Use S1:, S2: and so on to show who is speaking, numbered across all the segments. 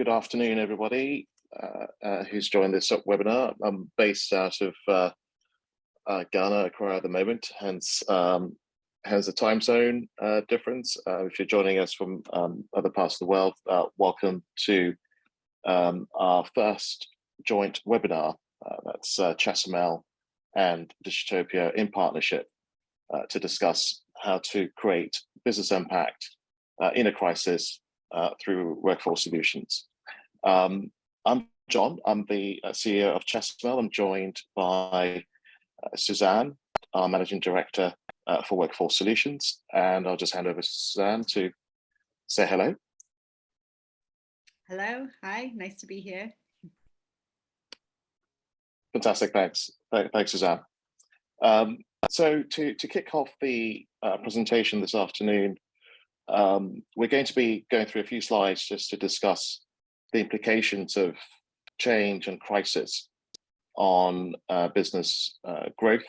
S1: good afternoon, everybody who's joined this webinar. I'm based out of Ghana, Accra at the moment, hence the time zone difference. If you're joining us from other parts of the world, welcome to our first joint webinar. That's Chesamel and Digitopia in partnership to discuss how to create business impact in a crisis through workforce solutions. I'm John, I'm the CEO of Chesamel. I'm joined by Suzanne, our Managing Director for Workforce Solutions. And I'll just hand over to Suzanne to say hello.
S2: Hello, hi, nice to be here.
S1: Fantastic, thanks. Thanks, Suzanne. So to kick off the presentation this afternoon, we're going to be going through a few slides just to discuss the implications of change and crisis on business growth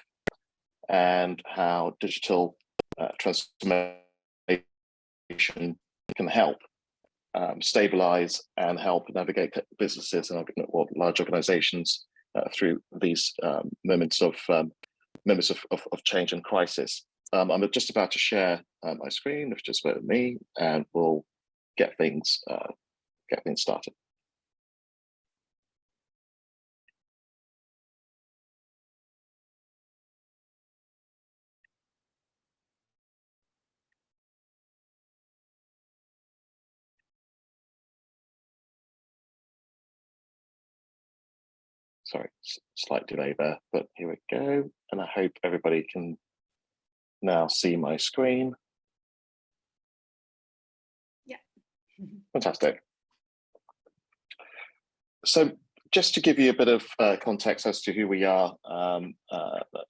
S1: and how digital transformation can help stabilize and help navigate businesses and large organizations through these moments of change and crisis. I'm just about to share my screen, if just bear with me, and we'll get things started. Sorry, slight delay there, but here we go. And I hope everybody can now see my screen.
S2: Yeah.
S1: Fantastic. So just to give you a bit of context as to who we are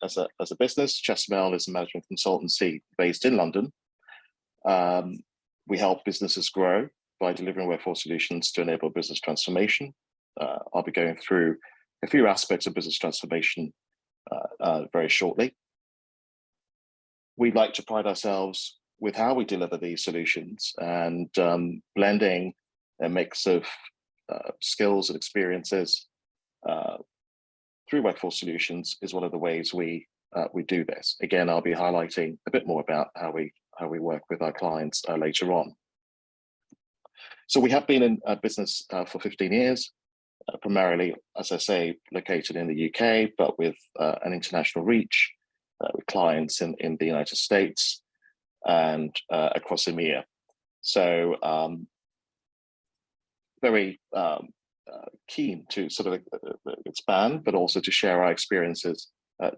S1: as a business, Chesamel is a management consultancy based in London. We help businesses grow by delivering workforce solutions to enable business transformation. I'll be going through a few aspects of business transformation very shortly. We like to pride ourselves with how we deliver these solutions, and blending a mix of skills and experiences through workforce solutions is one of the ways we do this. Again, I'll be highlighting a bit more about how we work with our clients later on. So we have been in business for 15 years. Primarily, as I say, located in the UK, but with an international reach with clients in the United States and across EMEA. So very keen to sort of expand, but also to share our experiences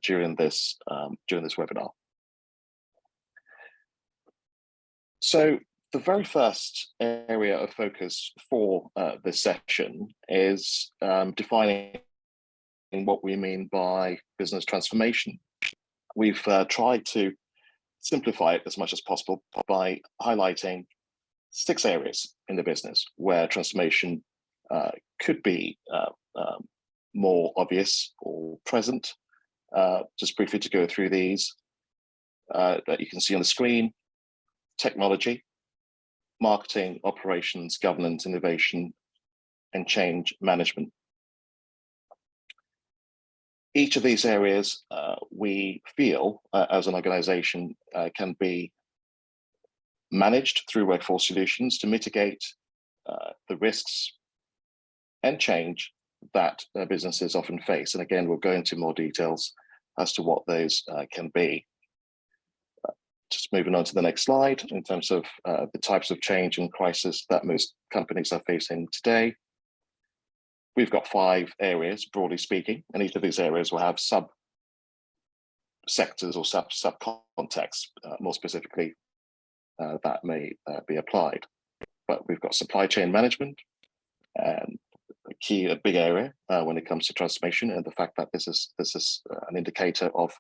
S1: during this webinar. So the very first area of focus for this session is defining what we mean by business transformation. We've tried to simplify it as much as possible by highlighting 6 areas in the business where transformation could be more obvious or present. Just briefly to go through these that you can see on the screen: technology, marketing, operations, governance, innovation, and change management. Each of these areas we feel as an organization can be managed through workforce solutions to mitigate the risks and change that businesses often face. And again, we'll go into more details as to what those can be. Just moving on to the next slide, in terms of the types of change and crisis that most companies are facing today. We've got 5 areas, broadly speaking, and each of these areas will have sub-sectors or sub-contexts, more specifically, that may be applied. But we've got supply chain management, and a big area when it comes to transformation, and the fact that this is an indicator of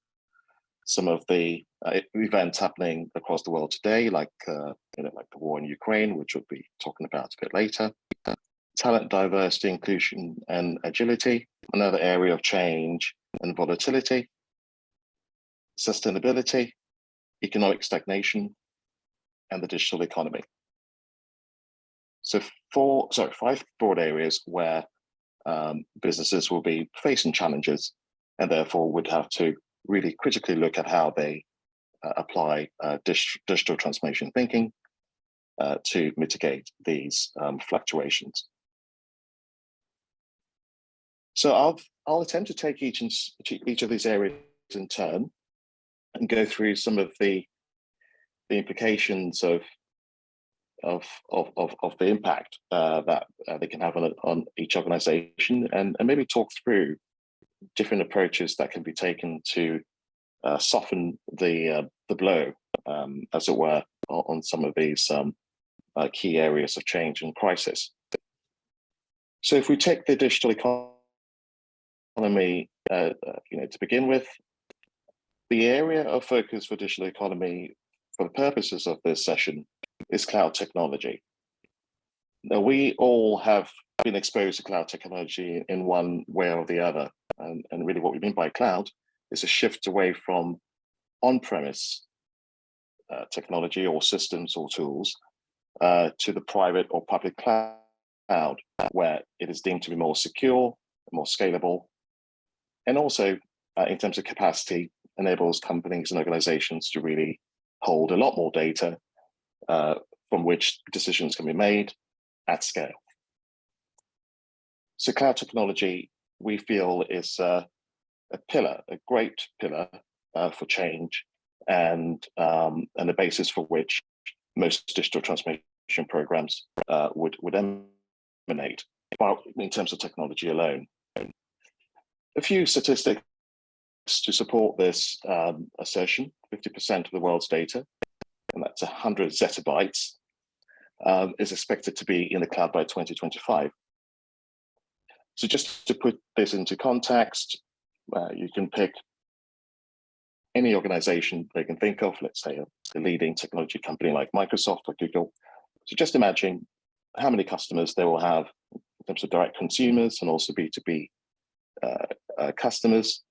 S1: some of the events happening across the world today, like the war in Ukraine, which we'll be talking about a bit later. Talent, diversity, inclusion, and agility, another area of change and volatility. Sustainability, economic stagnation, and the digital economy. So five broad areas where businesses will be facing challenges and therefore would have to really critically look at how they apply digital transformation thinking to mitigate these fluctuations. So I'll attempt to take each of these areas in turn and go through some of the implications of the impact that they can have on each organization, and maybe talk through different approaches that can be taken to soften the blow, as it were, on some of these key areas of change and crisis. So if we take the digital economy, to begin with, the area of focus for digital economy, for the purposes of this session, is cloud technology. Now, we all have been exposed to cloud technology in one way or the other, and really what we mean by cloud is a shift away from on-premise technology or systems or tools to the private or public cloud, where it is deemed to be more secure, more scalable, and also in terms of capacity, enables companies and organizations to really hold a lot more data from which decisions can be made at scale. So cloud technology, we feel, is a pillar, a great pillar for change, and the basis for which most digital transformation programs would emanate, in terms of technology alone. A few statistics to support this assertion: 50% of the world's data, and that's 100 zettabytes, is expected to be in the cloud by 2025. So just to put this into context, you can pick any organization they can think of, let's say a leading technology company like Microsoft or Google. So just imagine how many customers they will have in terms of direct consumers and also B2B customers.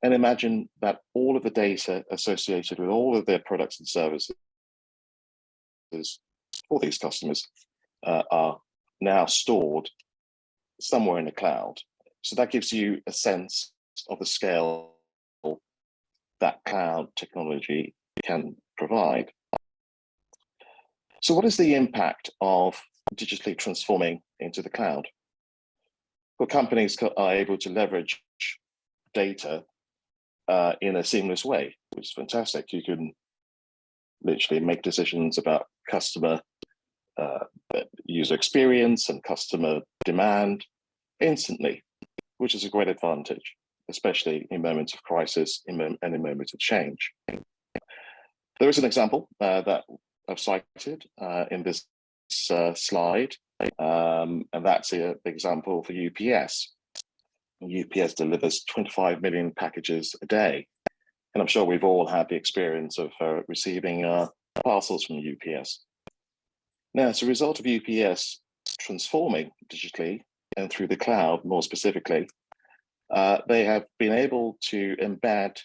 S1: And imagine that all of the data associated with all of their products and services for these customers are now stored somewhere in the cloud. So that gives you a sense of the scale that cloud technology can provide. So what is the impact of digitally transforming into the cloud? Well, companies are able to leverage data in a seamless way, which is fantastic. You can literally make decisions about customer user experience and customer demand instantly, which is a great advantage, especially in moments of crisis and in moments of change. There is an example that I've cited in this slide, and that's the example for UPS. UPS delivers 25 million packages a day, and I'm sure we've all had the experience of receiving parcels from UPS. Now, as a result of UPS transforming digitally and through the cloud, more specifically, they have been able to embed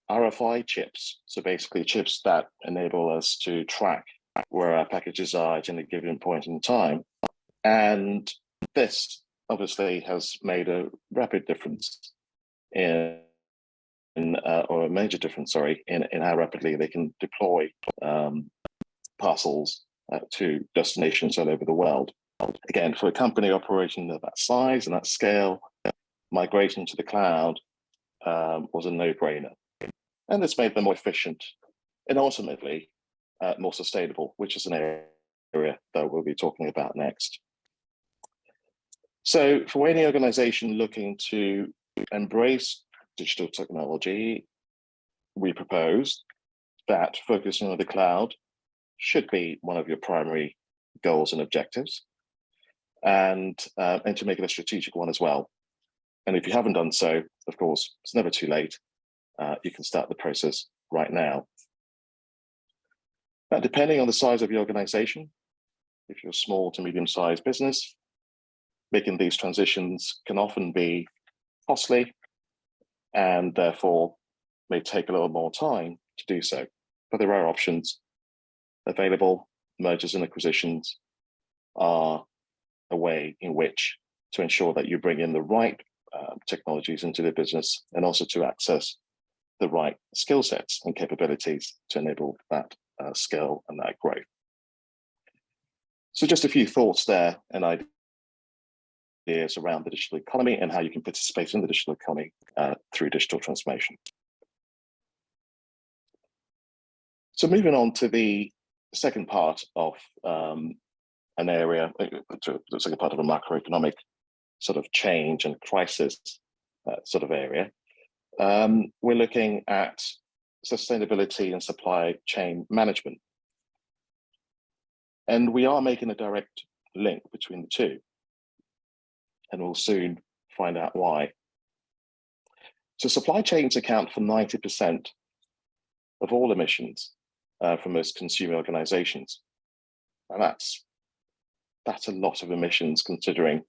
S1: RFI chips, so basically chips that enable us to track where our packages are at any given point in time. And this obviously has made a rapid difference or a major difference, sorry, in how rapidly they can deploy parcels to destinations all over the world. Again, for a company operating of that size and that scale, migration to the cloud was a no-brainer. And this made them more efficient and ultimately more sustainable, which is an area that we'll be talking about next. So for any organization looking to embrace digital technology, we propose that focusing on the cloud should be one of your primary goals and objectives, and to make it a strategic one as well. And if you haven't done so, of course, it's never too late. You can start the process right now. Now, depending on the size of your organization, if you're a small to medium-sized business, making these transitions can often be costly and therefore may take a little more time to do so. But there are options available: mergers and acquisitions, are a way in which to ensure that you bring in the right technologies into the business, and also to access the right skill sets and capabilities to enable that scale and that growth. So just a few thoughts there and ideas around the digital economy and how you can participate in the digital economy through digital transformation. So moving on to the second part of an area, to the second part of a macroeconomic sort of change and crisis sort of area, we're looking at sustainability and supply chain management. And we are making a direct link between the two, and we'll soon find out why. So supply chains account for 90% of all emissions from most consumer organizations. And that's a lot of emissions, considering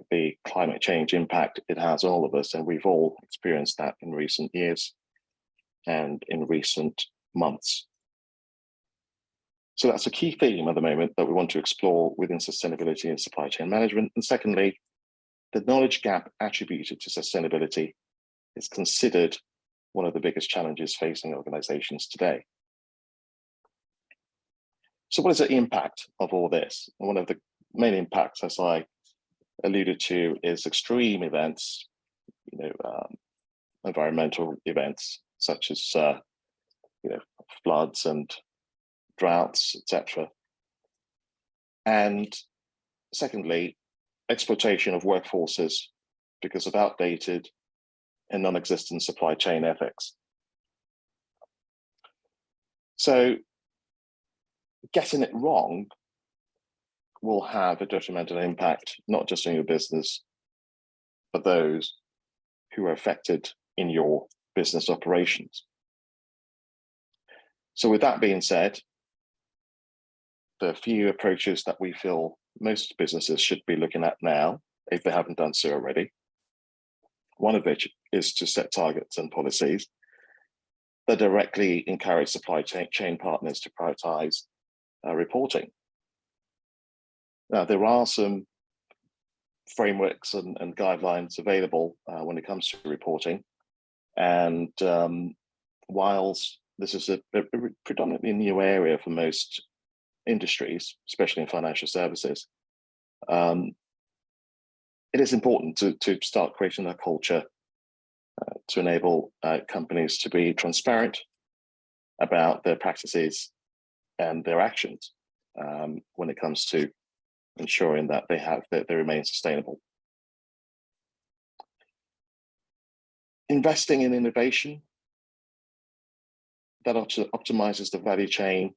S1: the climate change impact it has on all of us, and we've all experienced that in recent years and in recent months. So that's a key theme at the moment that we want to explore within sustainability and supply chain management. And secondly, the knowledge gap attributed to sustainability is considered one of the biggest challenges facing organizations today. So what is the impact of all this? And one of the main impacts, as I alluded to, is extreme events, environmental events such as floods and droughts, etc. And secondly, exploitation of workforces because of outdated and non-existent supply chain ethics. So getting it wrong will have a detrimental impact, not just on your business, but those who are affected in your business operations. So with that being said, there are a few approaches that we feel most businesses should be looking at now, if they haven't done so already. One of which is to set targets and policies that directly encourage supply chain partners to prioritize reporting. Now, there are some frameworks and guidelines available when it comes to reporting. And whilst this is a predominantly new area for most industries, especially in financial services, it is important to start creating a culture to enable companies to be transparent about their practices and their actions when it comes to ensuring that they remain sustainable. Investing in innovation that optimizes the value chain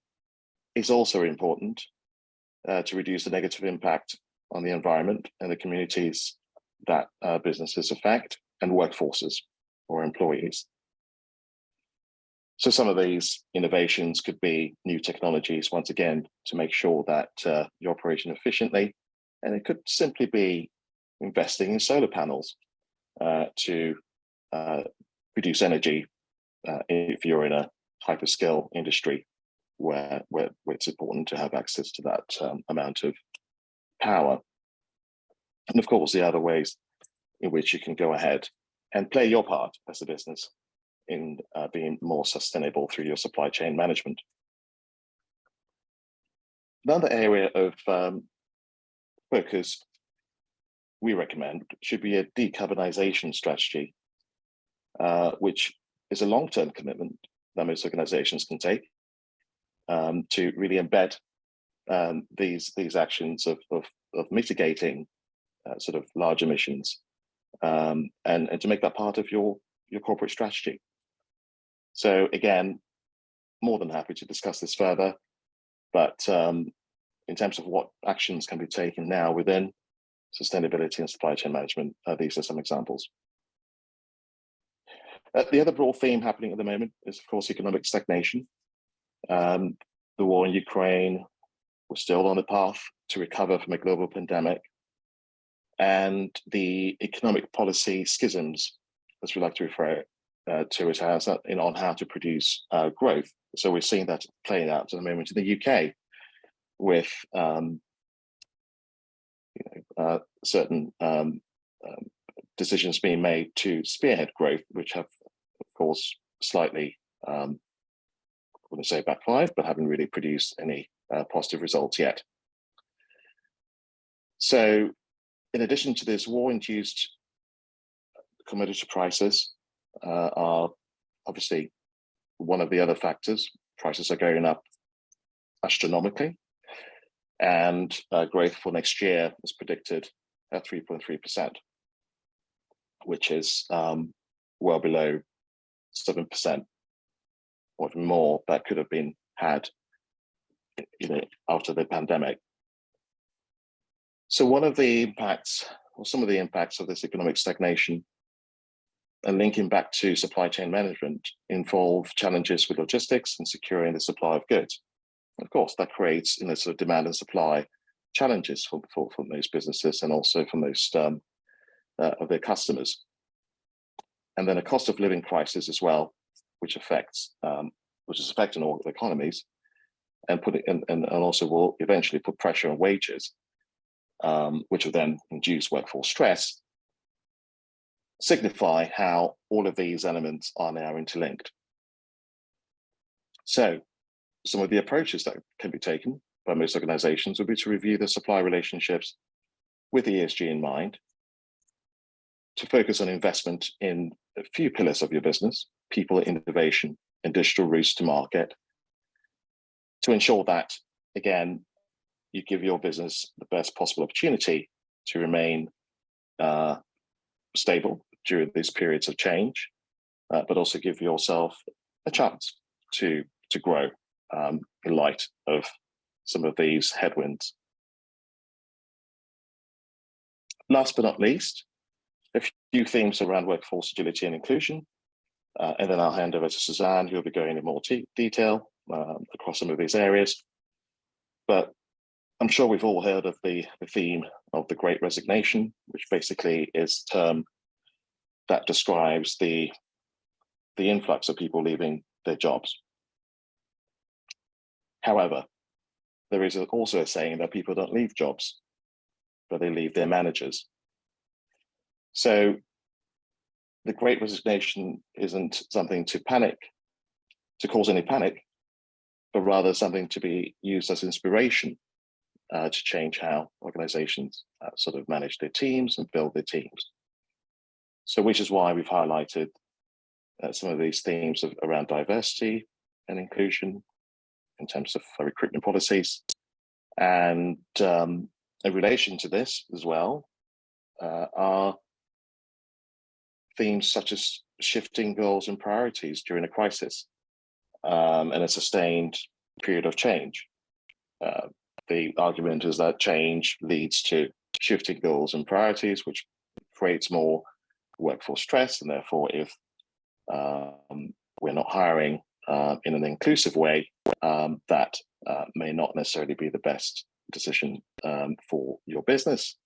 S1: is also important to reduce the negative impact on the environment and the communities that businesses affect, and workforces or employees. So some of these innovations could be new technologies, once again, to make sure that you're operating efficiently. And it could simply be investing in solar panels to produce energy if you're in a hyperscale industry where it's important to have access to that amount of power. And of course, the other ways in which you can go ahead and play your part as a business in being more sustainable through your supply chain management. Another area of focus we recommend should be a decarbonization strategy, which is a long-term commitment that most organizations can take to really embed these actions of mitigating sort of large emissions and to make that part of your corporate strategy. So again, more than happy to discuss this further, but in terms of what actions can be taken now within sustainability and supply chain management, these are some examples. The other broad theme happening at the moment is, of course, economic stagnation. The war in Ukraine, we're still on the path to recover from a global pandemic, and the economic policy schisms, as we like to refer to it as, on how to produce growth. So we're seeing that playing out at the moment in the UK with certain decisions being made to spearhead growth, which have, of course, slightly, I wouldn't say backfired, but haven't really produced any positive results yet. So, in addition to this, war-induced commodity prices are obviously one of the other factors. Prices are going up astronomically, and growth for next year is predicted at 3.3%, which is well below 7% or even more that could have been had, after the pandemic. So one of the impacts, or some of the impacts of this economic stagnation, and linking back to supply chain management, involve challenges with logistics and securing the supply of goods. Of course, that creates sort of demand and supply challenges for most businesses and also for most of their customers. And then a cost of living crisis as well, which is affecting all economies, and also will eventually put pressure on wages, which will then induce workforce stress, signify how all of these elements are now interlinked. So some of the approaches that can be taken by most organizations would be to review the supply relationships with ESG in mind, to focus on investment in a few pillars of your business: people, innovation, and digital routes to market, to ensure that, again, you give your business the best possible opportunity to remain stable during these periods of change, but also give yourself a chance to grow in light of some of these headwinds. Last but not least, a few themes around workforce agility and inclusion, and then I'll hand over to Suzanne, who will be going in more detail across some of these areas. But I'm sure we've all heard of the theme of the Great Resignation, which basically is a term that describes the influx of people leaving their jobs. However, there is also a saying that people don't leave jobs, but they leave their managers. So the Great Resignation isn't something to cause any panic, but rather something to be used as inspiration to change how organizations sort of manage their teams and build their teams. So which is why we've highlighted some of these themes around diversity and inclusion in terms of recruitment policies. And in relation to this as well are themes such as shifting goals and priorities during a crisis and a sustained period of change. The argument is that change leads to shifting goals and priorities, which creates more workforce stress, and therefore if we're not hiring in an inclusive way, that may not necessarily be the best decision for your business.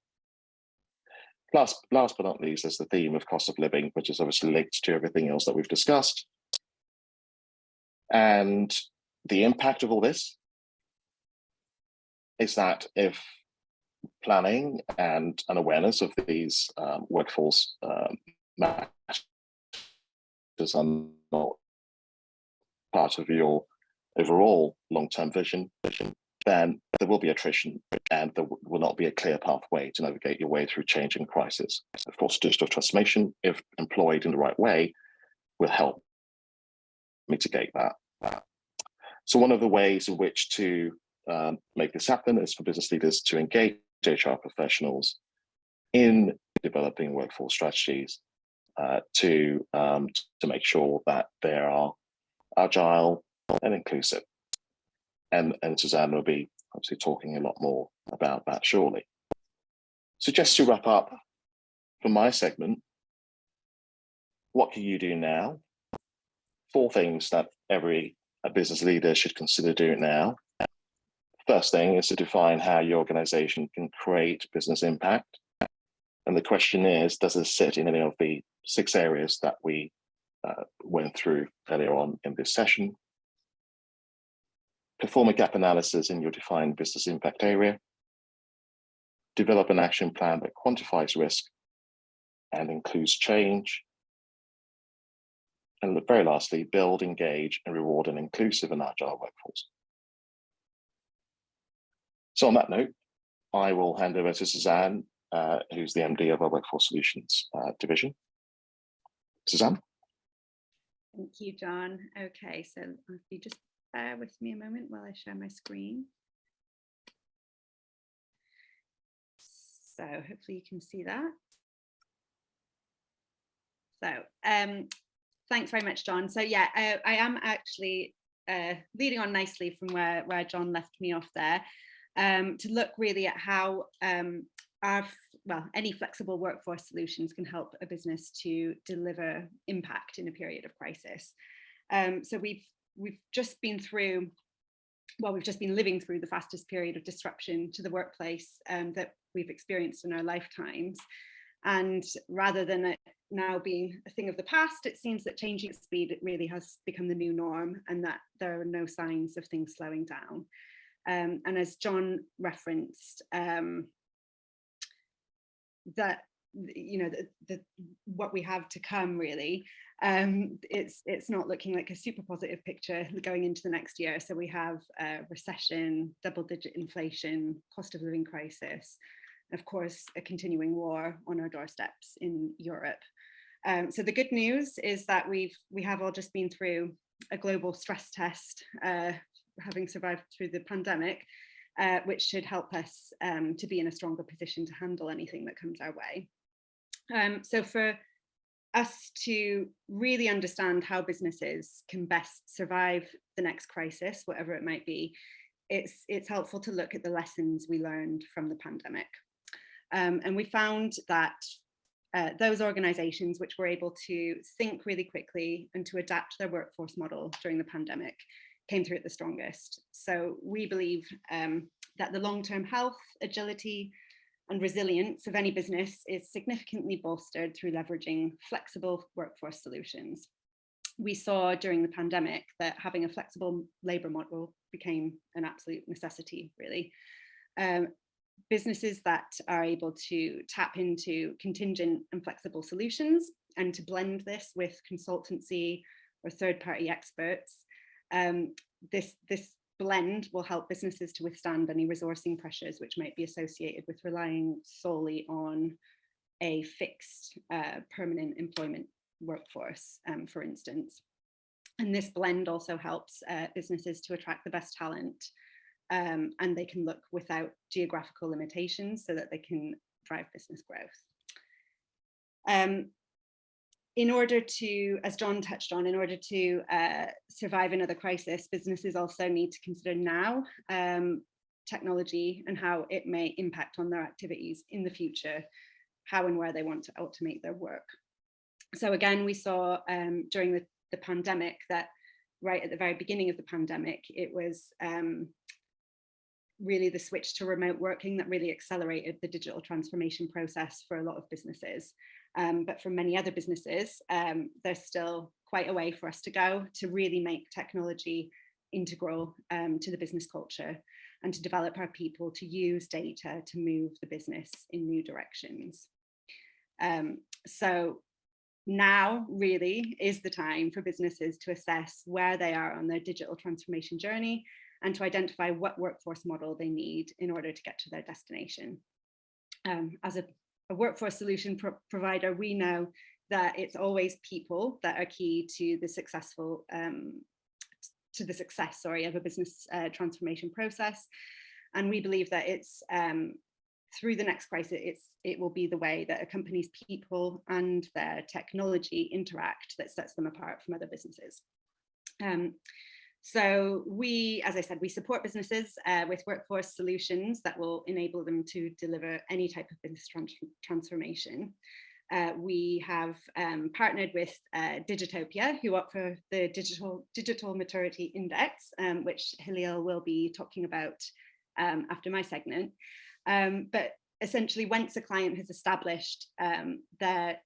S1: Last but not least is the theme of cost of living, which is obviously linked to everything else that we've discussed. And the impact of all this is that if planning and an awareness of these workforce matters are not part of your overall long-term vision, then there will be attrition and there will not be a clear pathway to navigate your way through change and crisis. Of course, digital transformation, if employed in the right way, will help mitigate that. So one of the ways in which to make this happen is for business leaders to engage HR professionals in developing workforce strategies to make sure that they are agile and inclusive. And Suzanne will be obviously talking a lot more about that shortly. So just to wrap up for my segment, what can you do now? 4 things that every business leader should consider doing now. First thing is to define how your organization can create business impact. And the question is, does it sit in any of the 6 areas that we went through earlier on in this session? Perform a gap analysis in your defined business impact area. develop an action plan that quantifies risk and includes change. And very lastly, build, engage, and reward an inclusive and agile workforce. So on that note, I will hand over to Suzanne, who's the MD of our Workforce Solutions division. Suzanne?
S2: Thank you, John. Okay, so if you just bear with me a moment while I share my screen. So hopefully you can see that. So thanks very much, John. So yeah, I am actually leading on nicely from where John left me off there, to look really at how any flexible workforce solutions can help a business to deliver impact in a period of crisis. So we've just been through, we've just been living through the fastest period of disruption to the workplace that we've experienced in our lifetimes. And rather than it now being a thing of the past, it seems that changing at speed really has become the new norm, and that there are no signs of things slowing down. And as John referenced, that what we have to come really, it's not looking like a super positive picture going into the next year. So we have recession, double-digit inflation, cost of living crisis, of course, a continuing war on our doorsteps in Europe. So the good news is that we have all just been through a global stress test, having survived through the pandemic, which should help us to be in a stronger position to handle anything that comes our way. So for us to really understand how businesses can best survive the next crisis, whatever it might be, it's helpful to look at the lessons we learned from the pandemic. And we found that those organizations which were able to think really quickly and to adapt their workforce model during the pandemic came through it the strongest. So we believe that the long-term health, agility, and resilience of any business is significantly bolstered through leveraging flexible workforce solutions. We saw during the pandemic that having a flexible labor model became an absolute necessity, really. Businesses that are able to tap into contingent and flexible solutions and to blend this with consultancy or third-party experts, this blend will help businesses to withstand any resourcing pressures which might be associated with relying solely on a fixed permanent employment workforce, for instance. And this blend also helps businesses to attract the best talent, and they can look without geographical limitations so that they can drive business growth. In order to, as John touched on, in order to survive another crisis, businesses also need to consider now technology and how it may impact on their activities in the future, how and where they want to automate their work. So again, we saw during the pandemic that right at the very beginning of the pandemic, it was really the switch to remote working that really accelerated the digital transformation process for a lot of businesses. But for many other businesses, there's still quite a way for us to go to really make technology integral to the business culture and to develop our people to use data to move the business in new directions. So now really is the time for businesses to assess where they are on their digital transformation journey and to identify what workforce model they need in order to get to their destination. As a workforce solution provider, we know that it's always people that are key to the success of a business transformation process. And we believe that it's through the next crisis, it will be the way that a company's people and their technology interact that sets them apart from other businesses. So we, as I said, we support businesses with workforce solutions that will enable them to deliver any type of business transformation. We have partnered with Digitopia, who offer the Digital Maturity Index, which Halil will be talking about after my segment. But essentially, once a client has established their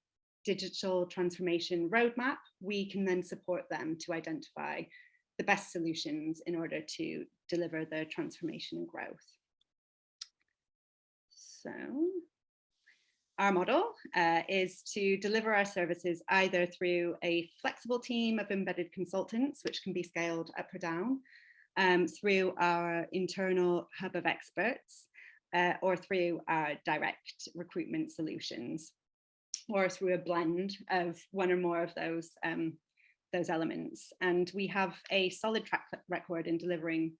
S2: digital transformation roadmap, we can then support them to identify the best solutions in order to deliver their transformation and growth. So our model is to deliver our services either through a flexible team of embedded consultants, which can be scaled up or down, through our internal hub of experts, or through our direct recruitment solutions, or through a blend of one or more of those elements. And we have a solid track record in delivering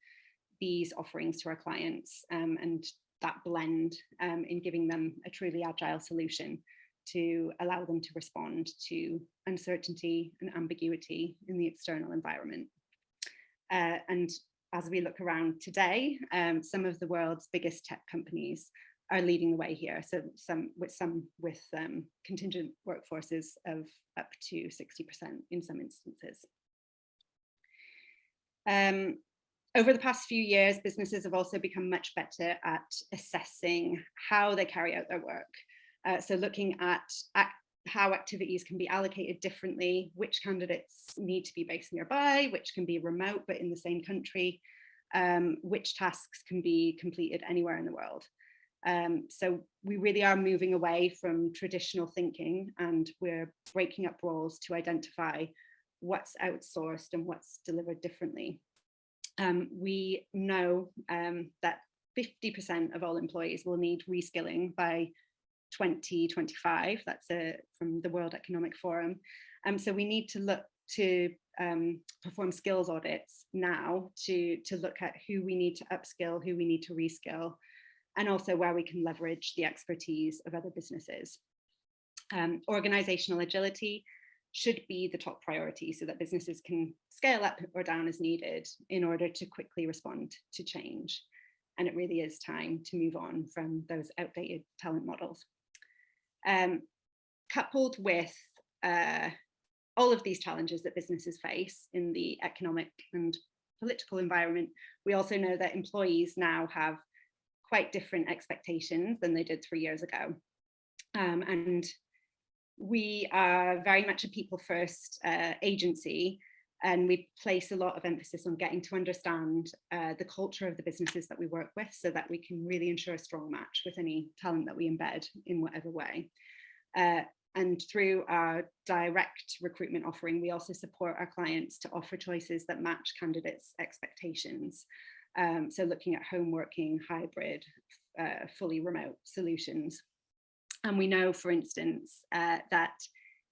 S2: these offerings to our clients, and that blend in giving them a truly agile solution to allow them to respond to uncertainty and ambiguity in the external environment. And as we look around today, some of the world's biggest tech companies are leading the way here. So some with contingent workforces of up to 60% in some instances. Over the past few years, businesses have also become much better at assessing how they carry out their work. So looking at how activities can be allocated differently, which candidates need to be based nearby, which can be remote but in the same country, which tasks can be completed anywhere in the world. So we really are moving away from traditional thinking, and we're breaking up roles to identify what's outsourced and what's delivered differently. We know that 50% of all employees will need reskilling by 2025. That's from the World Economic Forum. So we need to look to perform skills audits now to look at who we need to upskill, who we need to reskill, and also where we can leverage the expertise of other businesses. Organizational agility should be the top priority so that businesses can scale up or down as needed in order to quickly respond to change. And it really is time to move on from those outdated talent models. Coupled with all of these challenges that businesses face in the economic and political environment, we also know that employees now have quite different expectations than they did 3 years ago. And we are very much a people first agency, and we place a lot of emphasis on getting to understand the culture of the businesses that we work with so that we can really ensure a strong match with any talent that we embed in whatever way. And through our direct recruitment offering, we also support our clients to offer choices that match candidates' expectations. So looking at home working, hybrid, fully remote solutions. And we know, for instance, that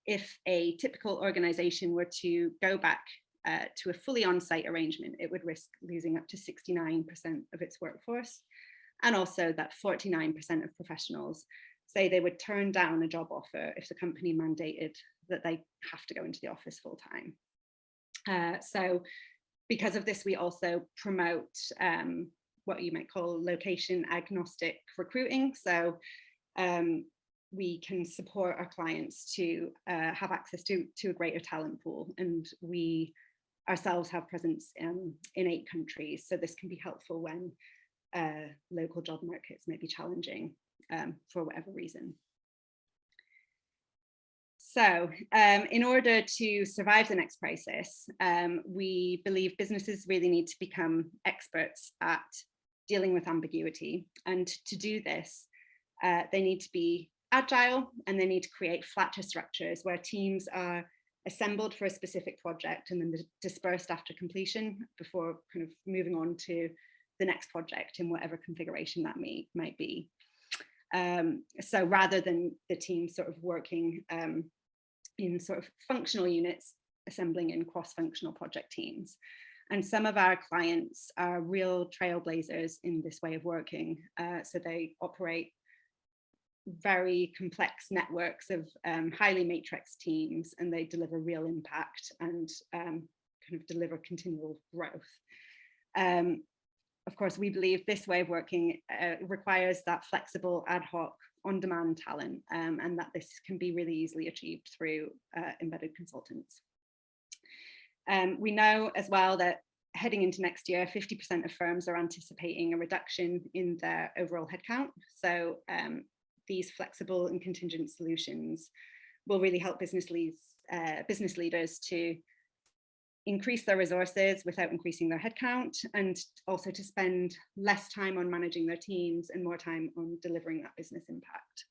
S2: if a typical organization were to go back to a fully on-site arrangement, it would risk losing up to 69% of its workforce. And also that 49% of professionals say they would turn down a job offer if the company mandated that they have to go into the office full time. So because of this, we also promote what you might call location agnostic recruiting. So we can support our clients to have access to a greater talent pool, and we ourselves have presence in 8 countries. So this can be helpful when local job markets may be challenging for whatever reason. So in order to survive the next crisis, we believe businesses really need to become experts at dealing with ambiguity. And to do this, they need to be agile, and they need to create flatter structures where teams are assembled for a specific project and then dispersed after completion before kind of moving on to the next project in whatever configuration that might be. So rather than the team sort of working in sort of functional units, assembling in cross-functional project teams. And some of our clients are real trailblazers in this way of working. So they operate very complex networks of highly matrix teams, and they deliver real impact and kind of deliver continual growth. Of course, we believe this way of working requires that flexible, ad hoc, on-demand talent, and that this can be really easily achieved through embedded consultants. We know as well that heading into next year, 50% of firms are anticipating a reduction in their overall headcount. So these flexible and contingent solutions will really help business leaders to increase their resources without increasing their headcount, and also to spend less time on managing their teams and more time on delivering that business impact.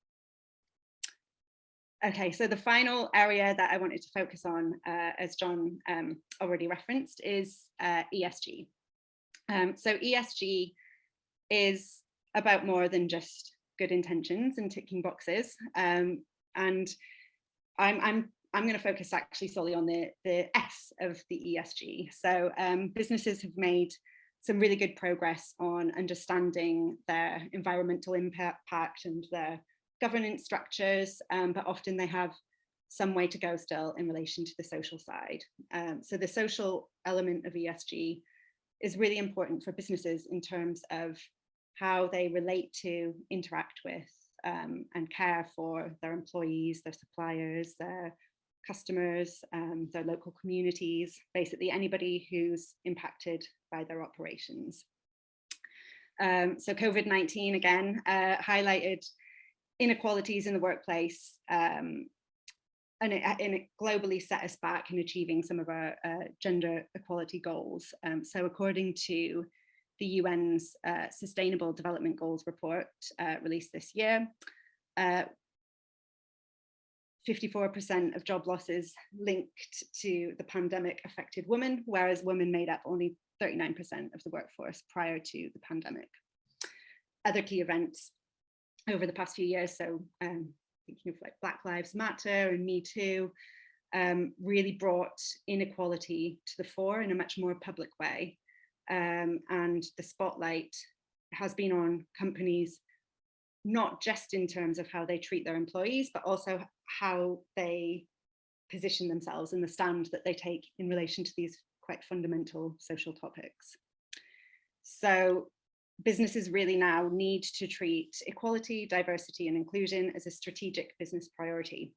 S2: Okay, so the final area that I wanted to focus on, as John already referenced, is ESG. So ESG is about more than just good intentions and ticking boxes. And I'm going to focus actually solely on the S of the ESG. So businesses have made some really good progress on understanding their environmental impact and their governance structures, but often they have some way to go still in relation to the social side. So the social element of ESG is really important for businesses in terms of how they relate to, interact with, and care for their employees, their suppliers, their customers, their local communities, basically anybody who's impacted by their operations. So COVID-19 again highlighted inequalities in the workplace, and it globally set us back in achieving some of our gender equality goals. So according to the UN's Sustainable Development Goals report released this year, 54% of job losses linked to the pandemic affected women, whereas women made up only 39% of the workforce prior to the pandemic. Other key events over the past few years, so thinking of like Black Lives Matter and Me Too, really brought inequality to the fore in a much more public way. And the spotlight has been on companies, not just in terms of how they treat their employees, but also how they position themselves and the stand that they take in relation to these quite fundamental social topics. So businesses really now need to treat equality, diversity, and inclusion as a strategic business priority,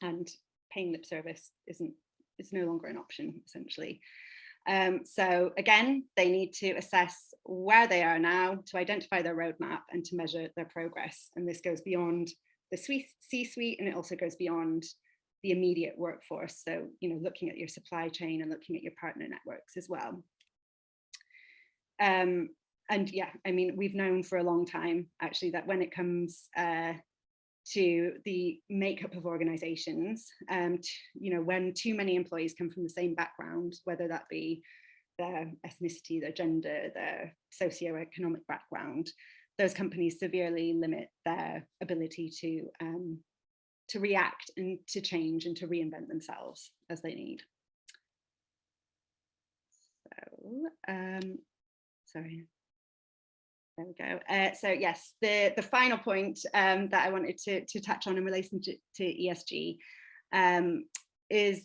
S2: and paying lip service is no longer an option, essentially. So again, they need to assess where they are now, to identify their roadmap and to measure their progress. And this goes beyond the C-suite, and it also goes beyond the immediate workforce. So, looking at your supply chain and looking at your partner networks as well. And yeah, I mean, we've known for a long time, actually, that when it comes to the makeup of organizations, when too many employees come from the same background, whether that be their ethnicity, their gender, their socioeconomic background, those companies severely limit their ability to react and to change and to reinvent themselves as they need. So, sorry. There we go. So yes, the final point that I wanted to touch on in relation to ESG is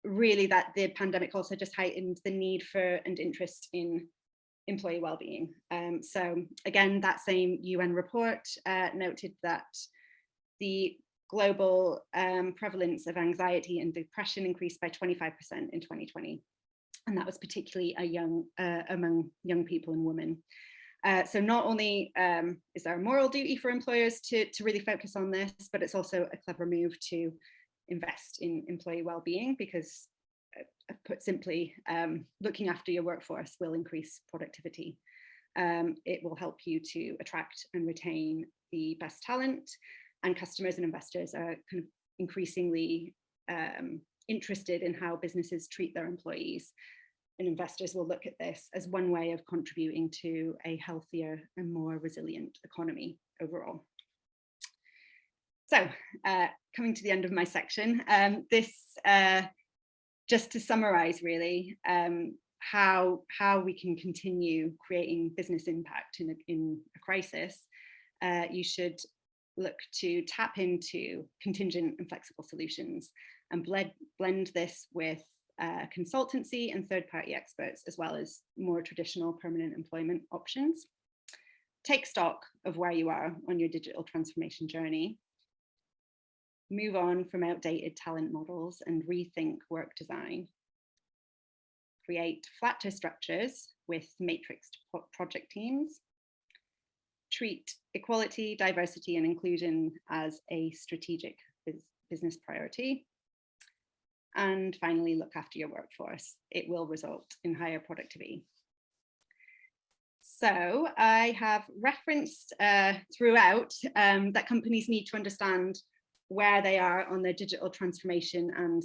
S2: really that the pandemic also just heightened the need for and interest in employee well-being. So again, that same UN report noted that the global prevalence of anxiety and depression increased by 25% in 2020. And that was particularly among young people and women. So not only is there a moral duty for employers to really focus on this, but it's also a clever move to invest in employee well-being, because put simply, looking after your workforce will increase productivity. It will help you to attract and retain the best talent, and customers and investors are kind of increasingly interested in how businesses treat their employees. And investors will look at this as one way of contributing to a healthier and more resilient economy overall. So coming to the end of my section, this just to summarize really how we can continue creating business impact in a crisis. You should look to tap into contingent and flexible solutions and blend this with consultancy and third-party experts, as well as more traditional permanent employment options. Take stock of where you are on your digital transformation journey. Move on from outdated talent models and rethink work design. Create flatter structures with matrixed project teams. Treat equality, diversity, and inclusion as a strategic business priority. And finally, look after your workforce. It will result in higher productivity. So I have referenced throughout that companies need to understand where they are on their digital transformation and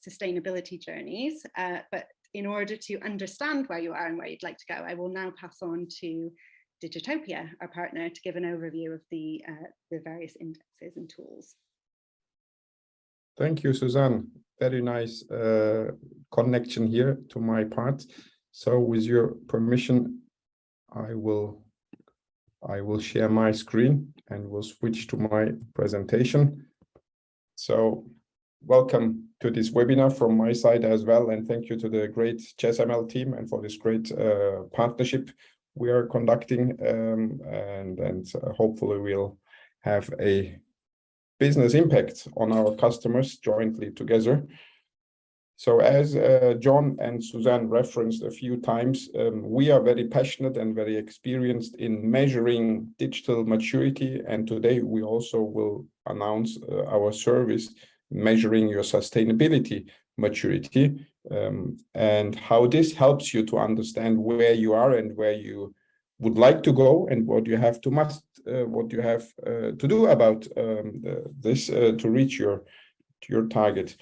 S2: sustainability journeys. But in order to understand where you are and where you'd like to go, I will now pass on to Digitopia, our partner, to give an overview of the various indexes and tools.
S3: Thank you, Suzanne. Very nice connection here to my part. So with your permission, I will share my screen and we'll switch to my presentation. So welcome to this webinar from my side as well, and thank you to the great Chesamel team and for this great partnership we are conducting, and hopefully we'll have a business impact on our customers jointly together. So as John and Suzanne referenced a few times, we are very passionate and very experienced in measuring digital maturity. And today we also will announce our service measuring your sustainability maturity, and how this helps you to understand where you are and where you would like to go and what you have to do about this to reach your target.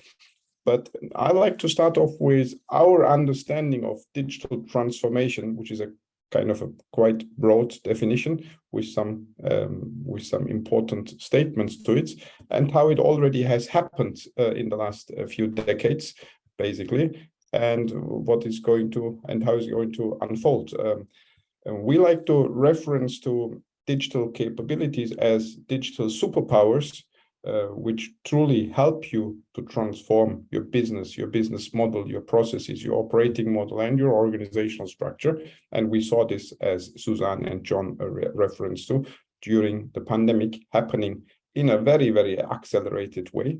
S3: But I like to start off with our understanding of digital transformation, which is a kind of a quite broad definition with some important statements to it, and how it already has happened in the last few decades, basically, and what is going to and how it's going to unfold. And we like to reference to digital capabilities as digital superpowers, which truly help you to transform your business model, your processes, your operating model, and your organizational structure. And we saw this, as Suzanne and John referenced to, during the pandemic, happening in a very, very accelerated way.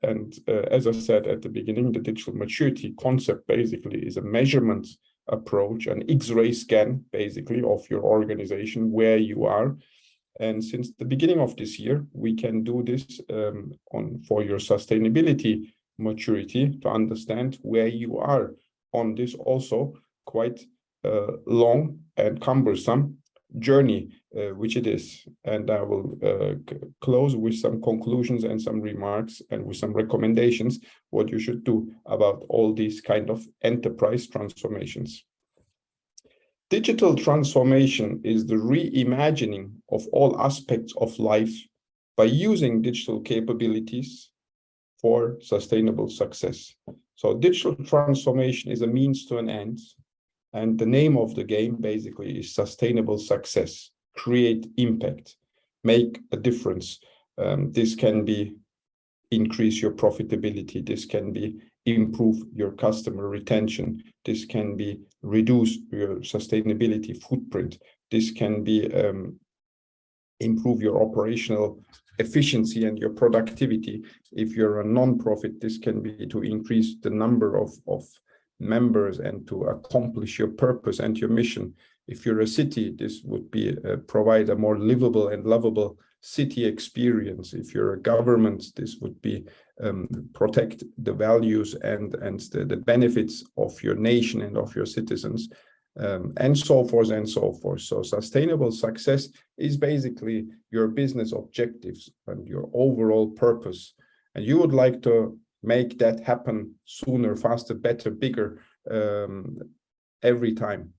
S3: And as I said at the beginning, the digital maturity concept basically is a measurement approach, an X-ray scan, basically, of your organization, where you are. And since the beginning of this year, we can do this for your sustainability maturity to understand where you are on this also quite long and cumbersome journey, which it is. And I will close with some conclusions and some remarks and with some recommendations what you should do about all these kind of enterprise transformations. Digital transformation is the reimagining of all aspects of life by using digital capabilities for sustainable success. So digital transformation is a means to an end, and the name of the game basically is sustainable success. Create impact, make a difference. This can be increase your profitability. This can be improve your customer retention. This can be reduce your sustainability footprint. This can be improve your operational efficiency and your productivity. If you're a non-profit, this can be to increase the number of members and to accomplish your purpose and your mission. If you're a city, this would be provide a more livable and lovable city experience. If you're a government, this would be protect the values and the benefits of your nation and of your citizens, and so forth and so forth. So sustainable success is basically your business objectives and your overall purpose. And you would like to make that happen sooner, faster, better, bigger, every time.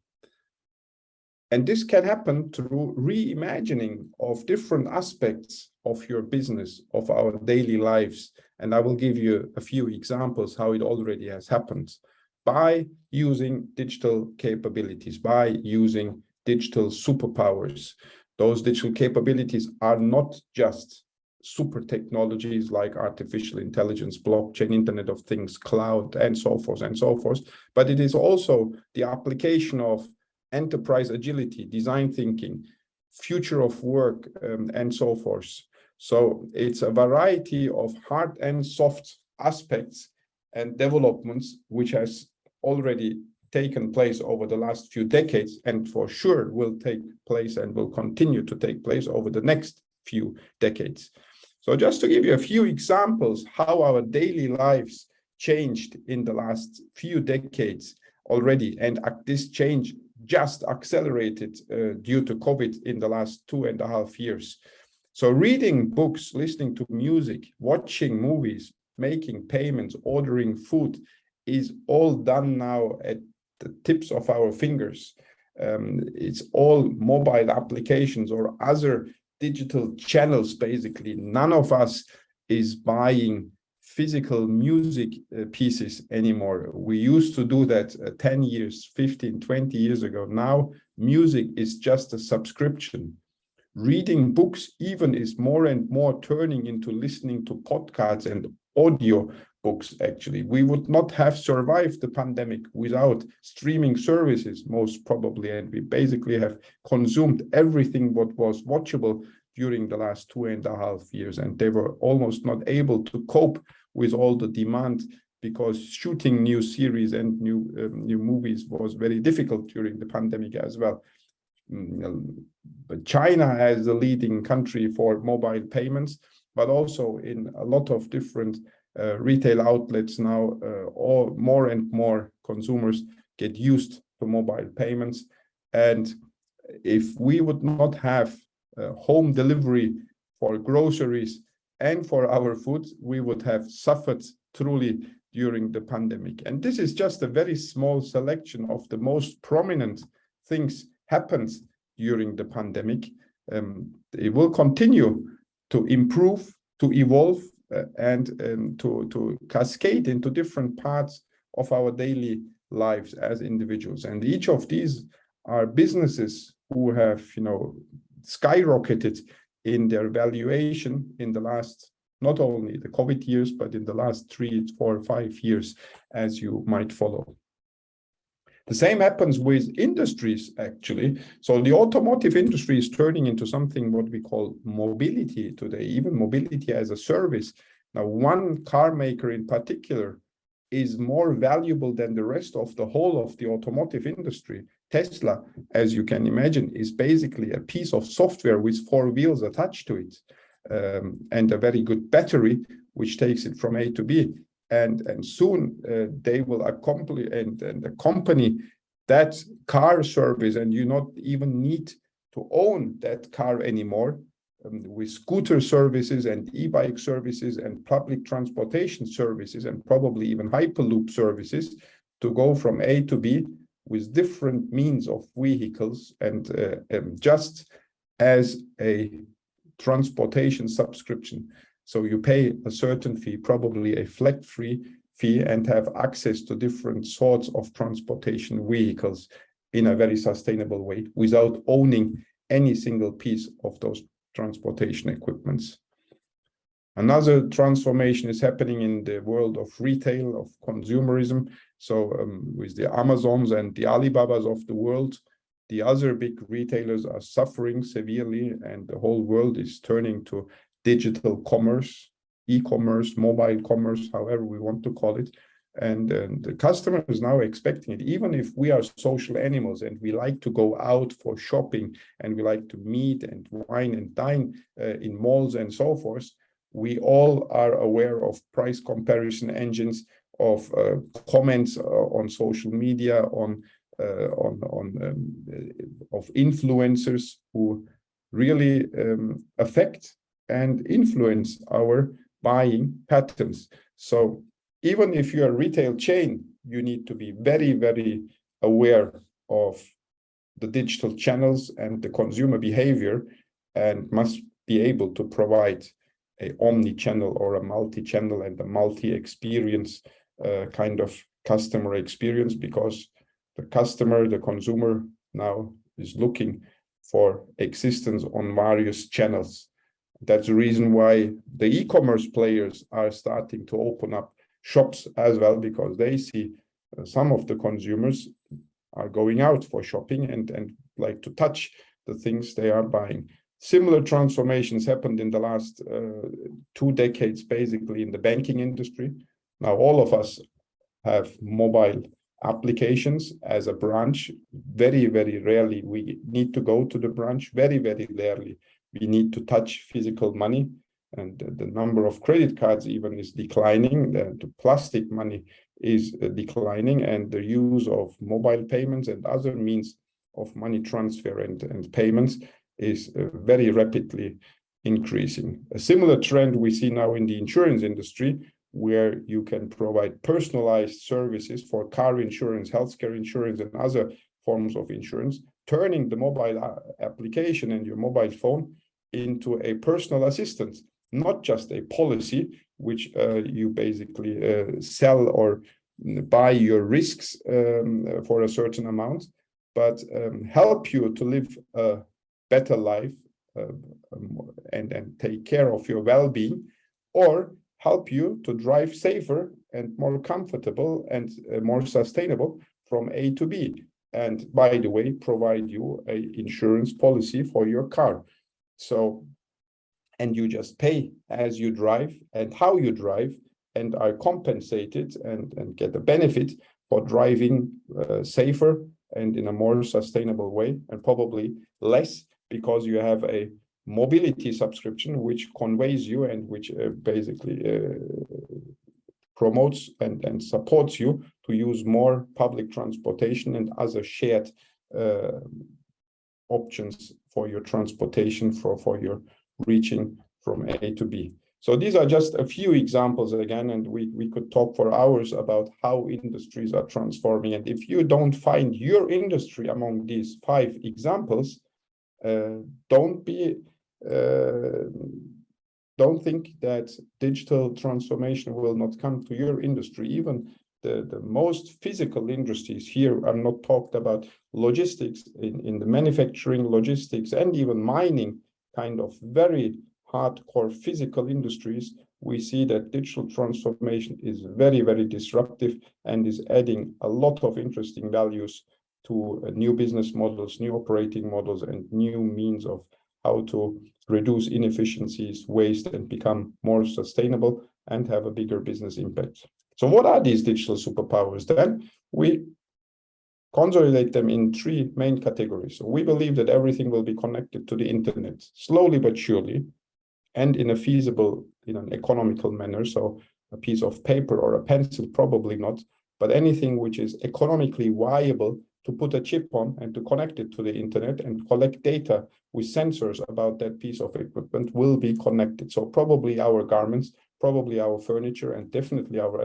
S3: And this can happen through reimagining of different aspects of your business, of our daily lives. And I will give you a few examples how it already has happened by using digital capabilities, by using digital superpowers. Those digital capabilities are not just super technologies like artificial intelligence, blockchain, Internet of Things, cloud, and so forth, but it is also the application of enterprise agility, design thinking, future of work, and so forth. So it's a variety of hard and soft aspects and developments which has already taken place over the last few decades, and for sure will take place and will continue to take place over the next few decades. So just to give you a few examples how our daily lives changed in the last few decades already, and this change just accelerated due to COVID in the last 2.5 years. So reading books, listening to music, watching movies, making payments, ordering food is all done now at the tips of our fingers. It's all mobile applications or other digital channels, basically. None of us is buying physical music pieces anymore. We used to do that 10 years, 15, 20 years ago. Now music is just a subscription. Reading books even is more and more turning into listening to podcasts and audio books. Actually, we would not have survived the pandemic without streaming services, most probably, and we basically have consumed everything what was watchable during the last 2.5 years, and they were almost not able to cope with all the demand, because shooting new series and new movies was very difficult during the pandemic as well. But China as the leading country for mobile payments, but also in a lot of different retail outlets now, all more and more consumers get used to mobile payments. And if we would not have home delivery for groceries and for our food, we would have suffered truly during the pandemic. And this is just a very small selection of the most prominent things happened during the pandemic. It will continue to improve, to evolve, and to cascade into different parts of our daily lives as individuals. And each of these are businesses who have, skyrocketed in their valuation in the last, not only the COVID years, but in the last 3, 4, 5 years, as you might follow. The same happens with industries, actually. So the automotive industry is turning into something what we call mobility today, even mobility as a service. Now, one car maker in particular is more valuable than the rest of the whole of the automotive industry. Tesla, as you can imagine, is basically a piece of software with 4 wheels attached to it, and a very good battery, which takes it from A to B. And soon they will accompany that car service, and you not even need to own that car anymore, with scooter services and e-bike services and public transportation services, and probably even hyperloop services, to go from A to B with different means of vehicles, and just as a transportation subscription. So you pay a certain fee, probably a flat-free fee, and have access to different sorts of transportation vehicles in a very sustainable way without owning any single piece of those transportation equipments. Another transformation is happening in the world of retail, of consumerism. So with the Amazons and the Alibabas of the world, the other big retailers are suffering severely, and the whole world is turning to digital commerce, e-commerce, mobile commerce, however we want to call it. And the customer is now expecting it. Even if we are social animals and we like to go out for shopping and we like to meet and wine and dine in malls and so forth, we all are aware of price comparison engines, of comments on social media, of influencers who really affect and influence our buying patterns. So even if you're a retail chain, you need to be very, very aware of the digital channels and the consumer behavior, and must be able to provide an omni-channel or a multi-channel and a multi-experience kind of customer experience, because the customer, the consumer now is looking for existence on various channels. That's the reason why the e-commerce players are starting to open up shops as well, because they see some of the consumers are going out for shopping and like to touch the things they are buying. Similar transformations happened in the last 2 decades, basically in the banking industry. Now all of us have mobile applications as a branch. Very, very rarely we need to go to the branch. Very, very rarely we need to touch physical money. and the number of credit cards even is declining. The plastic money is declining, and the use of mobile payments and other means of money transfer and payments is very rapidly increasing. A similar trend we see now in the insurance industry, where you can provide personalized services for car insurance, healthcare insurance, and other forms of insurance, turning the mobile application and your mobile phone into a personal assistant, not just a policy which you basically sell or buy your risks for a certain amount, but help you to live a better life and take care of your well-being, or help you to drive safer and more comfortable and more sustainable from A to B. And by the way, provide you an insurance policy for your car. So, and you just pay as you drive and how you drive, and are compensated and get a benefit for driving safer and in a more sustainable way, and probably less, because you have a mobility subscription which conveys you and which basically promotes and supports you to use more public transportation and other shared options for your transportation, for your reaching from A to B. So these are just a few examples again, and we could talk for hours about how industries are transforming. And if you don't find your industry among these 5 examples, don't think that digital transformation will not come to your industry. Even the most physical industries here, I'm not talked about logistics, in the manufacturing, logistics, and even mining, kind of very hardcore physical industries, we see that digital transformation is very, very disruptive and is adding a lot of interesting values to new business models, new operating models, and new means of how to reduce inefficiencies, waste, and become more sustainable and have a bigger business impact. So what are these digital superpowers then? We consolidate them in 3 main categories. So we believe that everything will be connected to the internet, slowly but surely, and in an economical manner. So a piece of paper or a pencil, probably not, but anything which is economically viable to put a chip on and to connect it to the internet and collect data with sensors about that piece of equipment will be connected. So probably our garments, probably our furniture, and definitely our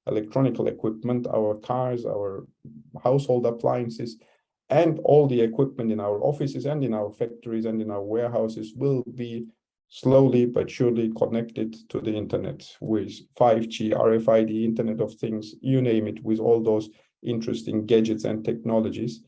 S3: electronic equipment, our cars, our household appliances, and all the equipment in our offices and in our factories and in our warehouses will be slowly but surely connected to the internet with 5G, RFID, Internet of Things, you name it, with all those interesting gadgets and technologies.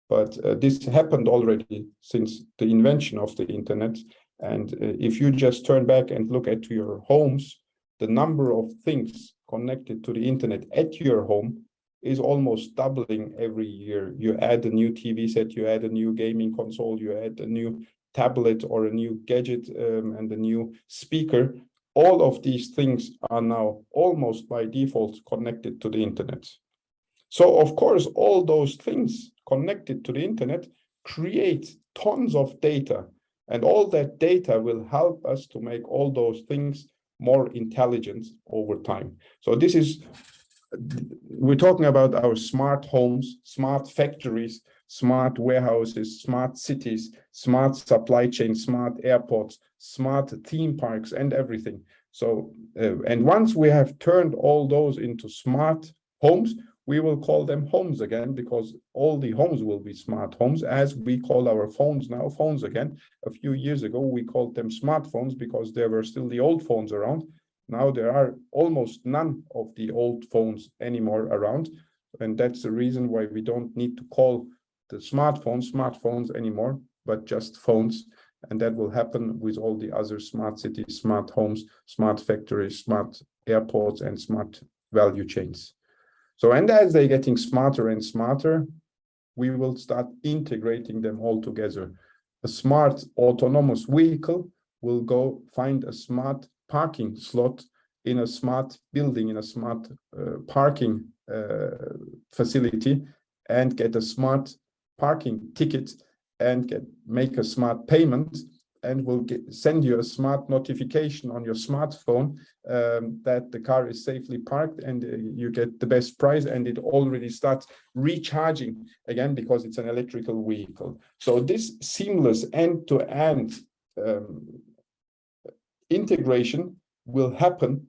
S3: But this happened already since the invention of the internet. And if you just turn back and look at your homes, the number of things connected to the internet at your home is almost doubling every year. You add a new TV set, you add a new gaming console, you add a new tablet or a new gadget and a new speaker. All of these things are now almost by default connected to the internet. So of course, all those things connected to the internet create tons of data, and all that data will help us to make all those things more intelligent over time. So this is, we're talking about our smart homes, smart factories, smart warehouses, smart cities, smart supply chain, smart airports, smart theme parks, and everything. So, and once we have turned all those into smart homes, we will call them homes again, because all the homes will be smart homes, as we call our phones now phones again. A few years ago, we called them smartphones because there were still the old phones around. Now there are almost none of the old phones anymore around. And that's the reason why we don't need to call the smartphones anymore, but just phones. And that will happen with all the other smart cities, smart homes, smart factories, smart airports, and smart value chains. So, and as they're getting smarter and smarter, we will start integrating them all together. A smart autonomous vehicle will go find a smart parking slot in a smart building, in a smart parking facility, and get a smart parking ticket and make a smart payment. and will send you a smart notification on your smartphone that the car is safely parked, and you get the best price, and it already starts recharging again because it's an electrical vehicle. So this seamless end-to-end integration will happen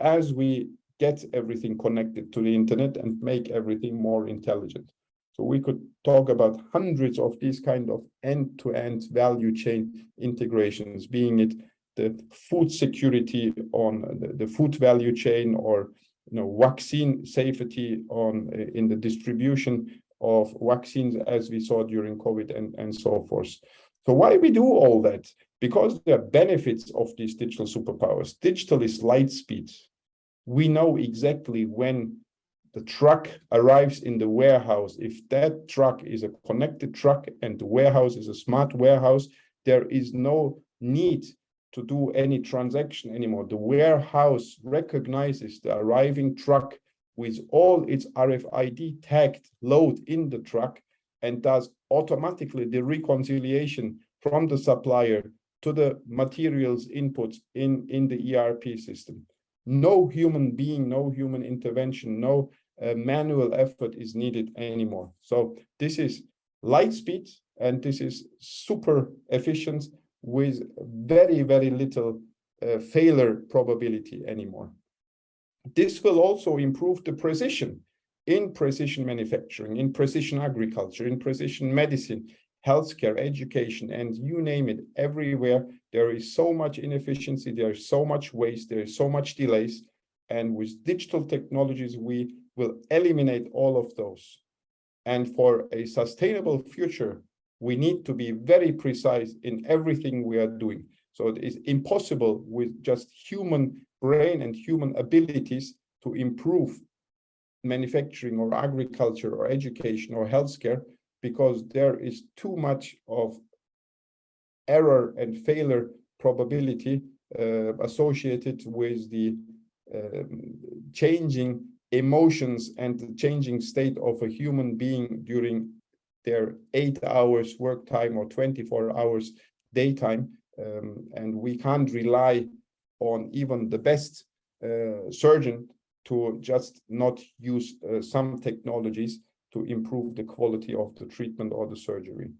S3: as we get everything connected to the internet and make everything more intelligent. So we could talk about hundreds of these kind of end-to-end value chain integrations, being it the food security on the food value chain, or vaccine safety on in the distribution of vaccines, as we saw during COVID and so forth. So why we do all that? Because there are benefits of these digital superpowers. Digital is light speed. We know exactly when the truck arrives in the warehouse. If that truck is a connected truck and the warehouse is a smart warehouse, there is no need to do any transaction anymore. The warehouse recognizes the arriving truck with all its RFID tagged load in the truck and does automatically the reconciliation from the supplier to the materials inputs in the ERP system. No human being, no human intervention, no manual effort is needed anymore. So this is light speed, and this is super efficient with very, very little failure probability anymore. This will also improve the precision in precision manufacturing, in precision agriculture, in precision medicine, healthcare, education, and you name it. Everywhere there is so much inefficiency, there is so much waste, there is so much delays, and with digital technologies we will eliminate all of those. And for a sustainable future, we need to be very precise in everything we are doing. So it is impossible with just human brain and human abilities to improve manufacturing or agriculture or education or healthcare, because there is too much of error and failure probability associated with the changing emotions and the changing state of a human being during their 8 hours work time or 24 hours daytime. And we can't rely on even the best surgeon to just not use some technologies to improve the quality of the treatment or the surgery.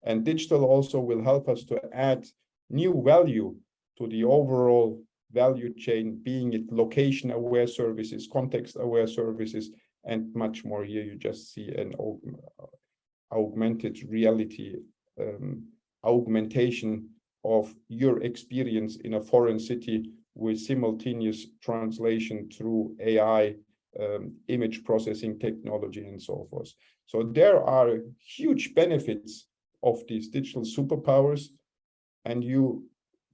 S3: And digital also will help us to add new value to the overall value chain, being it location-aware services, context-aware services, and much more. Here you just see an augmented reality augmentation of your experience in a foreign city with simultaneous translation through AI, image processing technology, and so forth. So there are huge benefits of these digital superpowers, and you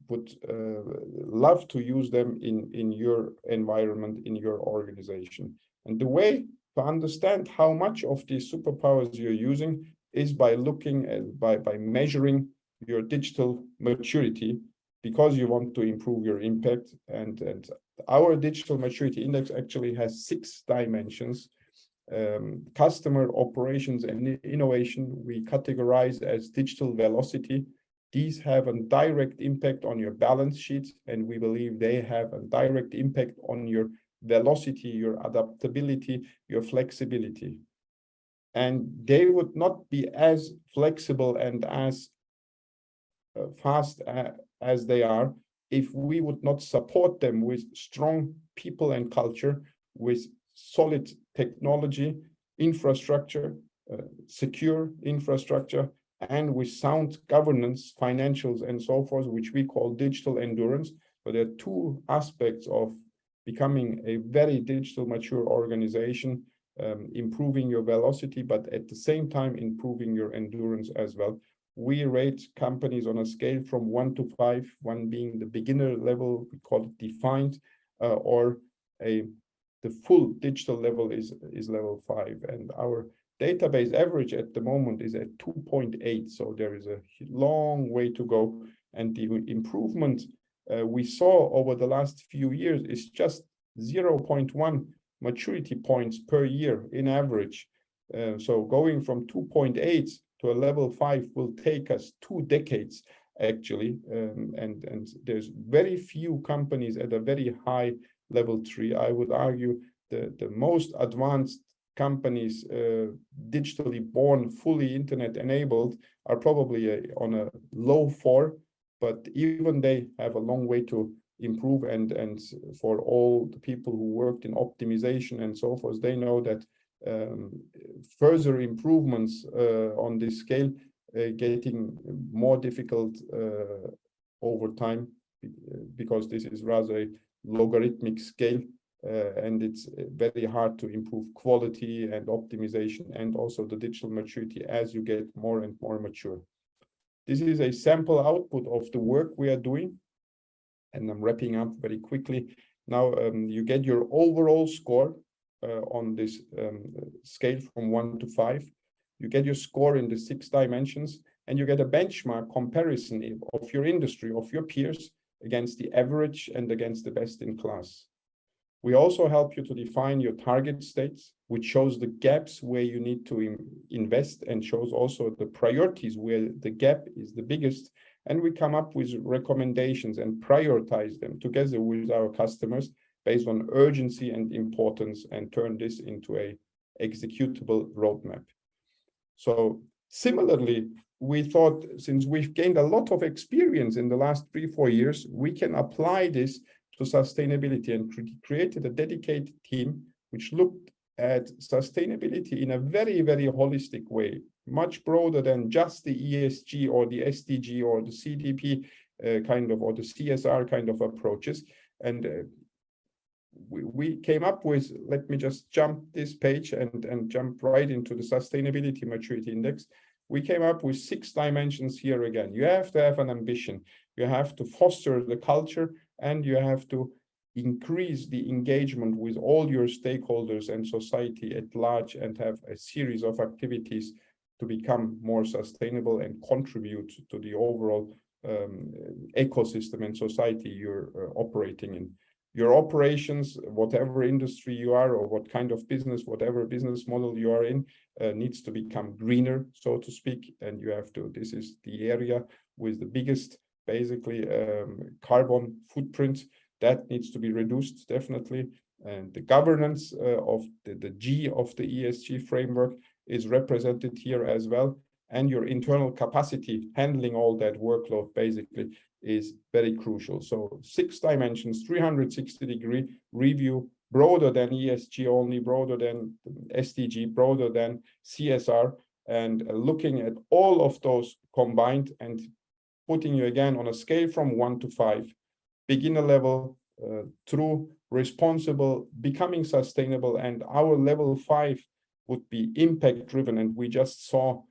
S3: would love to use them in your environment, in your organization. And the way to understand how much of these superpowers you're using is by looking at, by measuring your digital maturity, because you want to improve your impact. And our digital maturity index actually has 6 dimensions. Customer operations and innovation we categorize as digital velocity. These have a direct impact on your balance sheet, and we believe they have a direct impact on your velocity, your adaptability, your flexibility. And they would not be as flexible and as fast as they are if we would not support them with strong people and culture, with solid technology, infrastructure, secure infrastructure, and with sound governance, financials, and so forth, which we call digital endurance. So there are 2 aspects of becoming a very digital mature organization, improving your velocity, but at the same time improving your endurance as well. We rate companies on a scale from 1 to 5, 1 being the beginner level, we call it defined, or the full digital level is level 5. And our database average at the moment is at 2.8. So there is a long way to go. And the improvement we saw over the last few years is just 0.1 maturity points per year in average. So going from 2.8 to a level 5 will take us 2 decades. actually, and there's very few companies at a very high level 3. I would argue the most advanced companies, digitally born, fully internet enabled, are probably on a low 4, but even they have a long way to improve. And for all the people who worked in optimization and so forth, they know that further improvements on this scale getting more difficult over time, because this is rather a logarithmic scale, and it's very hard to improve quality and optimization and also the digital maturity as you get more and more mature. This is a sample output of the work we are doing, and I'm wrapping up very quickly. Now you get your overall score on this scale from 1 to 5. You get your score in the 6 dimensions, and you get a benchmark comparison of your industry, of your peers, against the average and against the best in class. We also help you to define your target states, which shows the gaps where you need to invest, and shows also the priorities where the gap is the biggest. And we come up with recommendations and prioritize them together with our customers based on urgency and importance, and turn this into a executable roadmap. So similarly, we thought, since we've gained a lot of experience in the last 3-4 years, we can apply this to sustainability, and created a dedicated team which looked at sustainability in a very, very holistic way, much broader than just the ESG or the SDG or the CDP kind of, or the CSR kind of approaches. And we came up with, let me just jump this page and jump right into the Sustainability Maturity Index. We came up with 6 dimensions here again. You have to have an ambition, you have to foster the culture, and you have to increase the engagement with all your stakeholders and society at large, and have a series of activities to become more sustainable and contribute to the overall ecosystem and society you're operating in. Your operations, whatever industry you are, or what kind of business, whatever business model you are in, needs to become greener, so to speak. And you have to, this is the area with the biggest, basically, carbon footprint that needs to be reduced, definitely. And the governance of the G of the ESG framework is represented here as well. And your internal capacity handling all that workload basically is very crucial. So 6 dimensions, 360-degree review, broader than ESG only, broader than SDG, broader than CSR, and looking at all of those combined and putting you again on a scale from 1 to 5, beginner level, through responsible, becoming sustainable, and our level 5 would be impact driven. And we just saw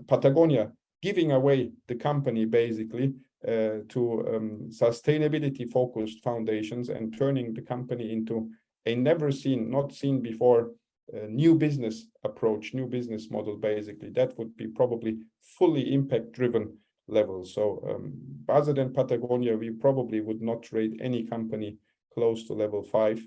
S3: Patagonia giving away the company basically to sustainability focused foundations, and turning the company into a not seen before new business approach, new business model. Basically that would be probably fully impact driven level. So other than Patagonia, we probably would not rate any company close to level 5.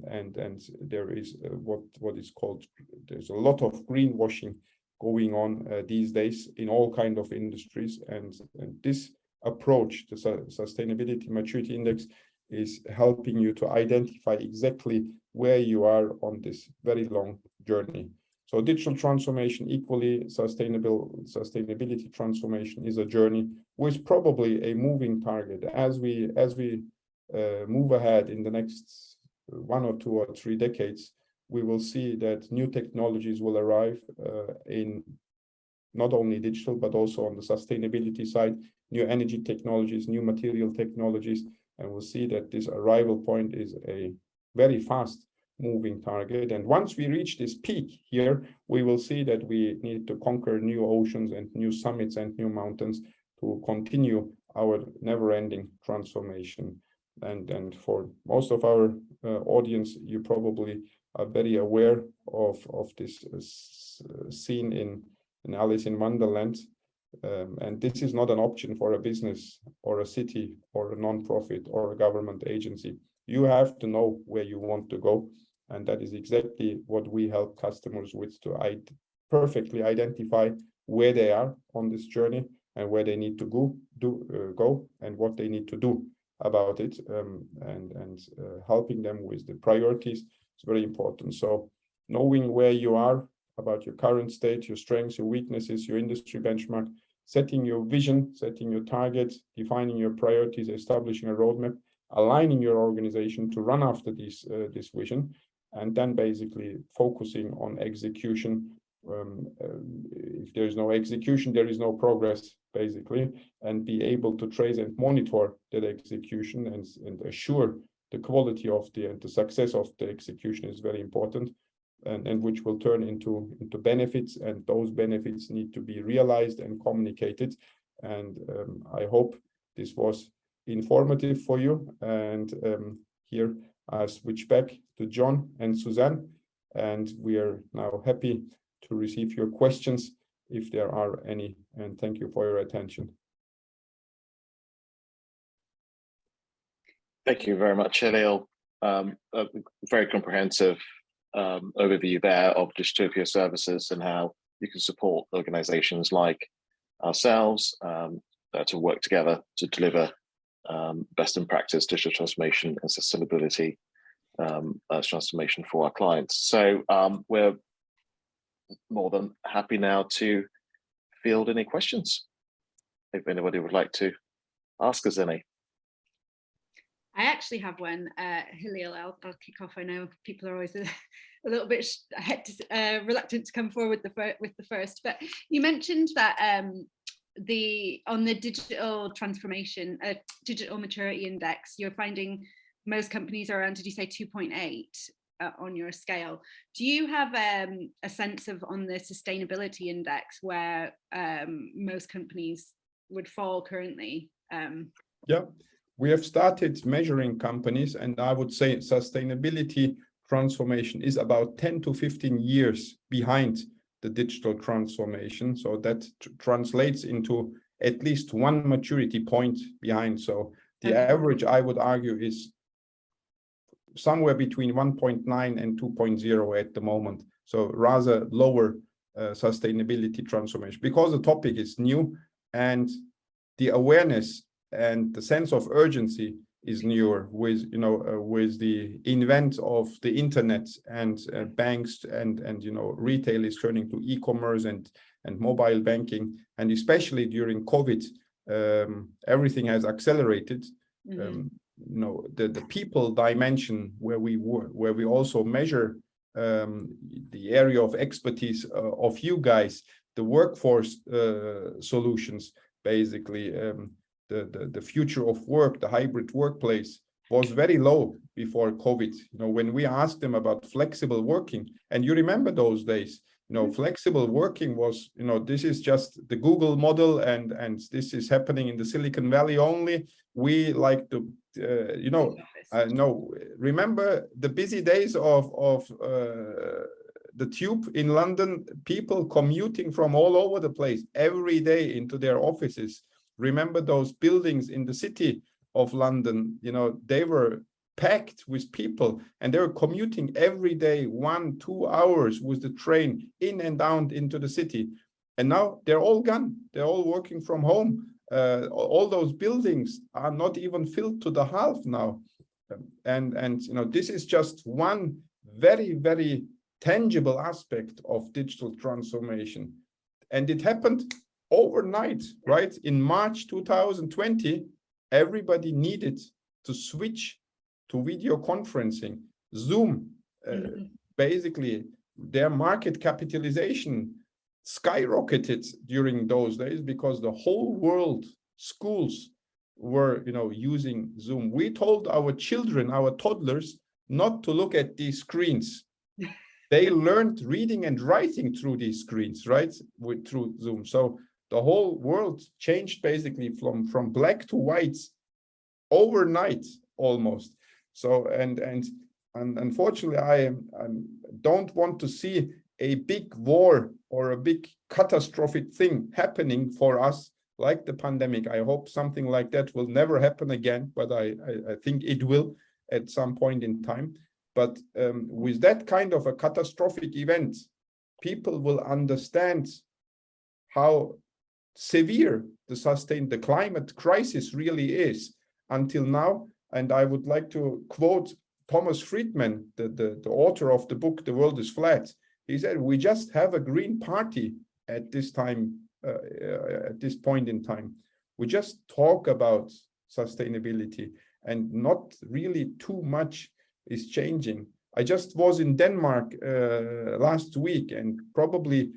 S3: And there is what is called, there's a lot of greenwashing going on these days in all kind of industries, and this approach, the Sustainability Maturity Index, is helping you to identify exactly where you are on this very long journey. So digital transformation, equally sustainability transformation, is a journey with probably a moving target. As we move ahead in the next 1 or 2 or 3 decades, we will see that new technologies will arrive in not only digital, but also on the sustainability side, new energy technologies, new material technologies. And we'll see that this arrival point is a very fast moving target. And once we reach this peak here, we will see that we need to conquer new oceans and new summits and new mountains to continue our never-ending transformation. And for most of our audience, you probably are very aware of this scene in Alice in Wonderland. And this is not an option for a business or a city or a non-profit or a government agency. You have to know where you want to go. And that is exactly what we help customers with, to perfectly identify where they are on this journey, and where they need to go and what they need to do about it, and helping them with the priorities is very important. So knowing where you are about your current state, your strengths, your weaknesses, your industry benchmark, setting your vision, setting your targets, defining your priorities, establishing a roadmap, aligning your organization to run after this vision, and then basically focusing on execution. If there is no execution, there is no progress, basically, and be able to trace and monitor that execution and assure the quality of and the success of the execution is very important, and which will turn into benefits, and those benefits need to be realized and communicated. And I hope this was informative for you. And here I switch back to John and Suzanne, and we are now happy to receive your questions if there are any, and thank you for your attention.
S1: Thank you very much, Halil. A very comprehensive overview there of Digitopia services and how you can support organizations like ourselves to work together to deliver best in practice digital transformation and sustainability transformation for our clients. So we're more than happy now to field any questions, if anybody would like to ask us any.
S2: I actually have one, Halil. I'll kick off. I know people are always a little bit reluctant to come forward with the first, but you mentioned that on the digital transformation, digital maturity index, you're finding most companies are around, did you say 2.8 on your scale? Do you have a sense of, on the sustainability index, where most companies would fall currently?
S3: Yeah. We have started measuring companies, and I would say sustainability transformation is about 10 to 15 years behind the digital transformation. So that translates into at least one maturity point behind. So the average, I would argue, is somewhere between 1.9 and 2.0 at the moment. So rather lower sustainability transformation, because the topic is new and the awareness and the sense of urgency is newer, with with the invent of the internet and banks and retail is turning to e-commerce and mobile banking, and especially during COVID, everything has accelerated. The people dimension, where we also measure the area of expertise of you guys, the workforce solutions, basically. The future of work, the hybrid workplace, was very low before COVID. When we asked them about flexible working, and you remember those days, flexible working was, this is just the Google model, and this is happening in the Silicon Valley only. We like to, remember the busy days of the tube in London, people commuting from all over the place every day into their offices. Remember those buildings in the city of London, they were packed with people, and they were commuting every day 1-2 hours with the train in and out into the city. And now they're all gone. They're all working from home. All those buildings are not even filled to the half now. And this is just one very, very tangible aspect of digital transformation. And it happened overnight, right? In March 2020, everybody needed to switch to video conferencing. Zoom, basically, their market capitalization skyrocketed during those days because the whole world, schools were, using Zoom. We told our children, our toddlers, not to look at these screens. They learned reading and writing through these screens, right? Through Zoom. So the whole world changed basically from black to white overnight almost. So and unfortunately, I don't want to see a big war or a big catastrophic thing happening for us like the pandemic. I hope something like that will never happen again, but I think it will at some point in time. But with that kind of a catastrophic event, people will understand how severe the climate crisis really is until now. And I would like to quote Thomas Friedman, the author of the book The World is Flat. He said, we just have a green party at this time, at this point in time. We just talk about sustainability and not really too much is changing. I just was in Denmark last week, and probably,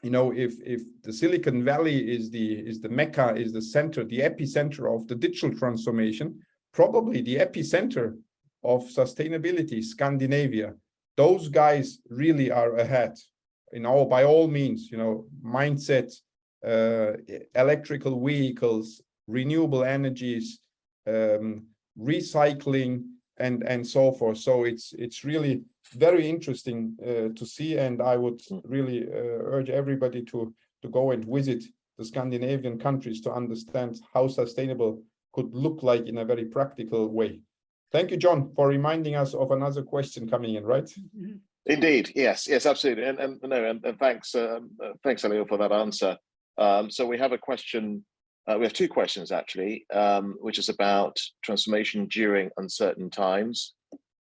S3: you know, if the Silicon Valley is the Mecca, is the center, the epicenter of the digital transformation, probably the epicenter of sustainability, Scandinavia. Those guys really are ahead, you know, by all means, you know, mindset, electrical vehicles, renewable energies, recycling, and so forth. So it's really very interesting to see, and I would really urge everybody to go and visit the Scandinavian countries to understand how sustainable could look like in a very practical way. Thank you, John, for reminding us of another question coming in, right?
S1: Indeed, yes, absolutely, and thanks, thanks, Halil, for that answer. So we have a question. We have two questions actually, which is about transformation during uncertain times.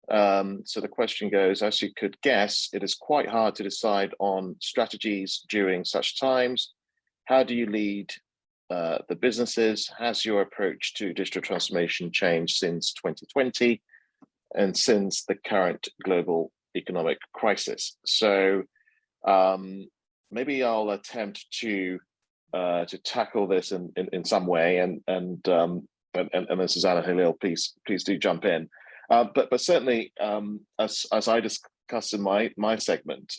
S1: So the question goes, as you could guess, it is quite hard to decide on strategies during such times. How do you lead the businesses? Has your approach to digital transformation changed since 2020 and since the current global economic crisis? So maybe I'll attempt to tackle this in some way, and then Suzanne and Halil, please do jump in. But certainly, as I discussed in my segment,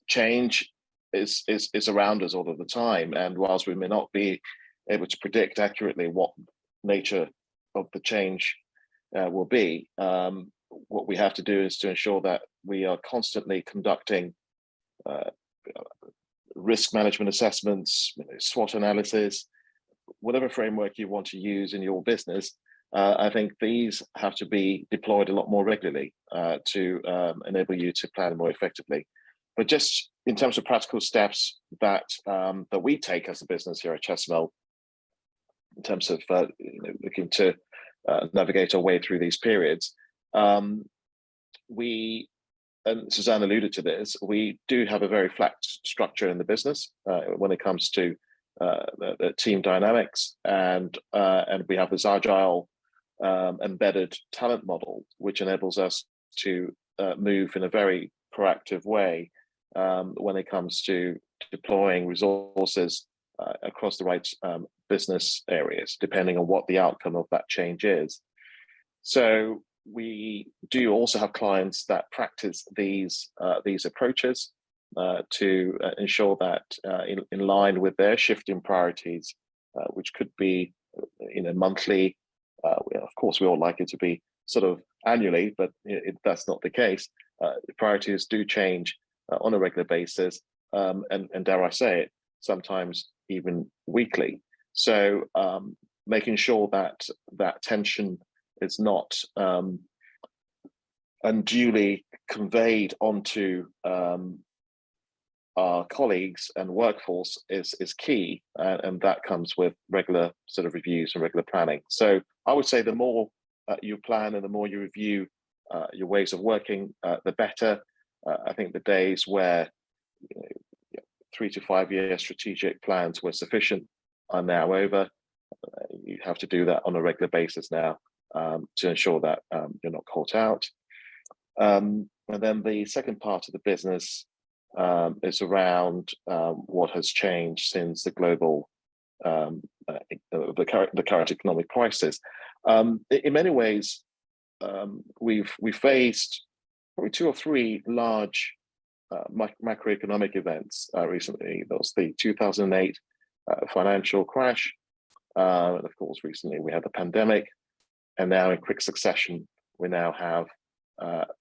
S1: change is around us all of the time, and whilst we may not be able to predict accurately what nature of the change will be, what we have to do is to ensure that we are constantly conducting risk management assessments, SWOT analysis, whatever framework you want to use in your business. I think these have to be deployed a lot more regularly to enable you to plan more effectively. But just in terms of practical steps that we take as a business here at Chesamel, in terms of looking to navigate our way through these periods, we, and Suzanne alluded to this, we do have a very flat structure in the business when it comes to the team dynamics, and we have this agile embedded talent model, which enables us to move in a very proactive way when it comes to deploying resources across the right business areas, depending on what the outcome of that change is. So we do also have clients that practice these approaches to ensure that in line with their shifting priorities, which could be monthly. Of course, we all like it to be sort of annually, but that's not the case. Priorities do change on a regular basis, and dare I say it, sometimes even weekly. So making sure that that tension is not unduly conveyed onto our colleagues and workforce is key, and that comes with regular sort of reviews and regular planning. So I would say the more you plan and the more you review your ways of working, the better. I think the days where 3 to 5 year strategic plans were sufficient are now over. You have to do that on a regular basis now to ensure that you're not caught out. And then the second part of the business is around what has changed since the global, the current economic crisis. In many ways, we've faced probably 2 or 3 large macroeconomic events recently. There was the 2008 financial crash, and of course, recently we had the pandemic, and now in quick succession, we now have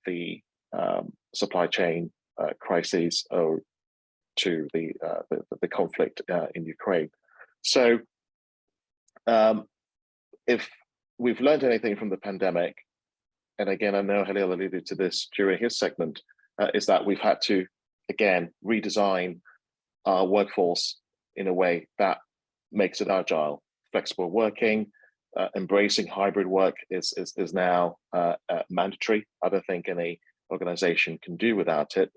S1: the supply chain crises to the conflict in Ukraine. So if we've learned anything from the pandemic, and again, I know Halil alluded to this during his segment, is that we've had to, again, redesign our workforce in a way that makes it agile. Flexible working, embracing hybrid work is now mandatory. I don't think any organization can do without it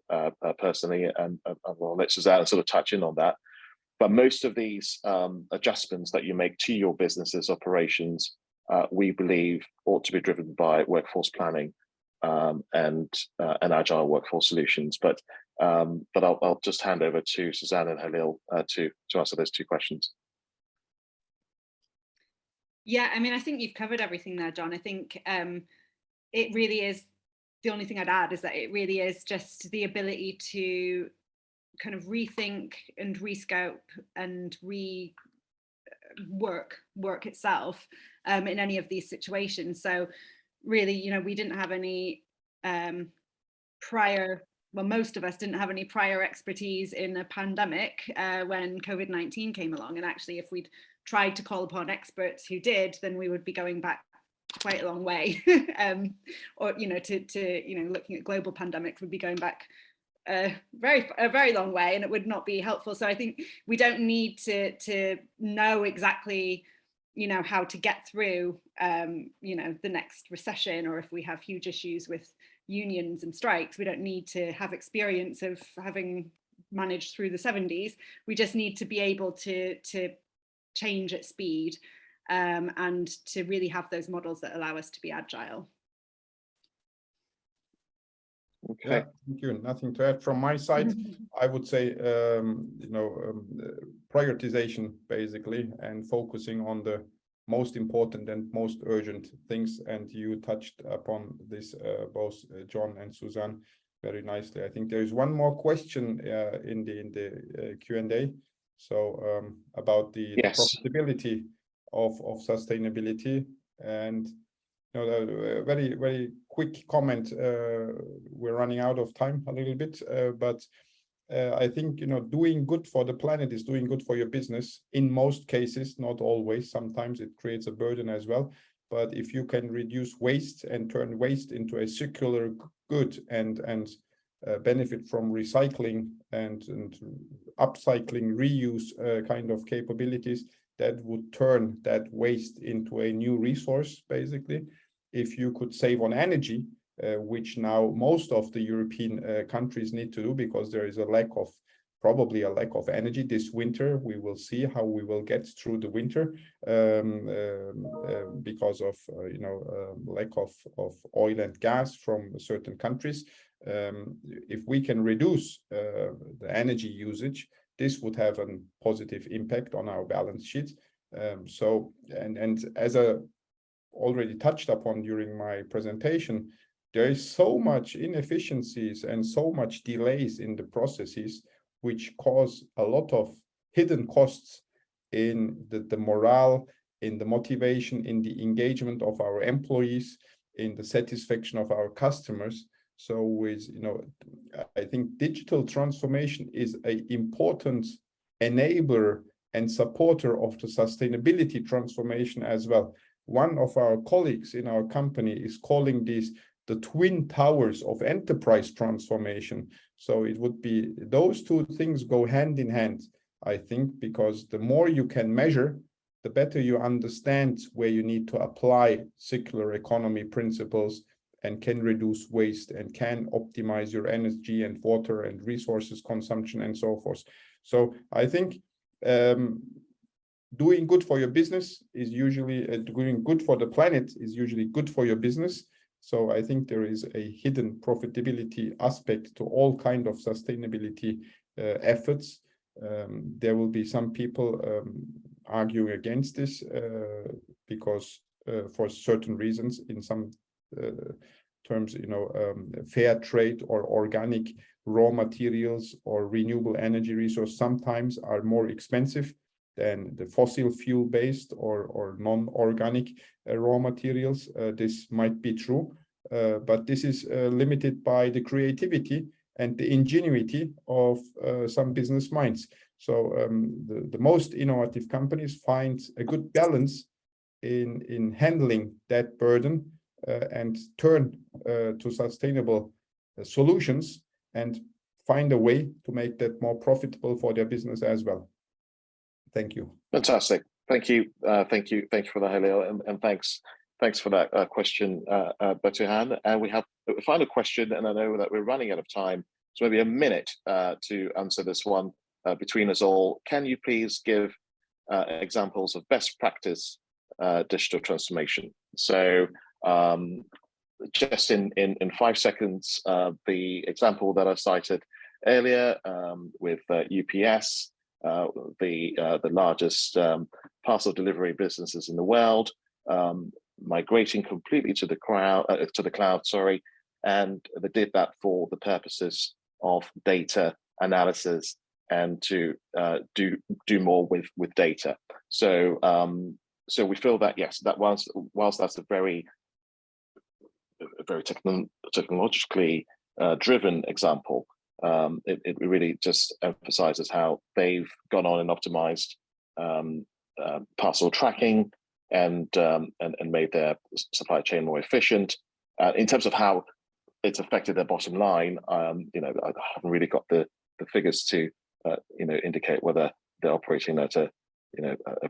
S1: personally, and I'll let Suzanne sort of touch in on that. But most of these adjustments that you make to your business's operations, we believe ought to be driven by workforce planning and agile workforce solutions. But I'll just hand over to Suzanne and Halil to answer those two questions.
S2: Yeah, I mean, I think you've covered everything there, John. I think it really is, the only thing I'd add is that it really is just the ability to kind of rethink and rescope and work itself in any of these situations. So really, you know, we didn't have any most of us didn't have any prior expertise in a pandemic when COVID-19 came along. And actually, if we'd tried to call upon experts who did, then we would be going back quite a long way. Or, you know, looking at global pandemics would be going back a very long way, and it would not be helpful. So I think we don't need to know exactly, you know, how to get through, you know, the next recession, or if we have huge issues with unions and strikes, we don't need to have experience of having managed through the 70s. We just need to be able to change at speed and to really have those models that allow us to be agile.
S1: Okay.
S3: Yeah, thank you. Nothing to add from my side. I would say, prioritization basically, and focusing on the most important and most urgent things. And you touched upon this, both John and Suzanne, very nicely. I think there is one more question in the Q&A. So about the profitability of sustainability, and a very quick comment. We're running out of time a little bit, but I think, you know, doing good for the planet is doing good for your business in most cases, not always. Sometimes it creates a burden as well. But if you can reduce waste and turn waste into a circular good and benefit from recycling and upcycling, reuse kind of capabilities, that would turn that waste into a new resource, basically. If you could save on energy, which now most of the European countries need to do, because there is probably a lack of energy this winter. We will see how we will get through the winter because of lack of oil and gas from certain countries. If we can reduce the energy usage, this would have a positive impact on our balance sheet. So as I already touched upon during my presentation, there is so much inefficiencies and so much delays in the processes, which cause a lot of hidden costs in the morale, in the motivation, in the engagement of our employees, in the satisfaction of our customers. So I think digital transformation is an important enabler and supporter of the sustainability transformation as well. One of our colleagues in our company is calling these the twin towers of enterprise transformation. So it would be those two things go hand in hand, I think, because the more you can measure, the better you understand where you need to apply circular economy principles and can reduce waste and can optimize your energy and water and resources consumption and so forth. So I think doing good for your business is usually doing good for the planet is usually good for your business. So I think there is a hidden profitability aspect to all kind of sustainability efforts. There will be some people arguing against this because for certain reasons, in some terms, fair trade or organic raw materials or renewable energy resource sometimes are more expensive than the fossil fuel based or non-organic raw materials. This might be true, but this is limited by the creativity and the ingenuity of some business minds. So the most innovative companies find a good balance in handling that burden and turn to sustainable solutions. And find a way to make that more profitable for their business as well. Thank you.
S1: Fantastic. Thank you. Thank you for that, Halil, and thanks for that question, Batuhan. And we have a final question, and I know that we're running out of time, so maybe a minute to answer this one between us all. Can you please give examples of best practice digital transformation? So just in 5 seconds, the example that I cited earlier with UPS, the largest parcel delivery businesses in the world, migrating completely to the cloud, sorry, and they did that for the purposes of data analysis and to do more with data. So so we feel that, yes, that whilst that's a very technologically driven example, it really just emphasizes how they've gone on and optimized parcel tracking and made their supply chain more efficient. In terms of how it's affected their bottom line, you know, I haven't really got the figures to you know, indicate whether they're operating at a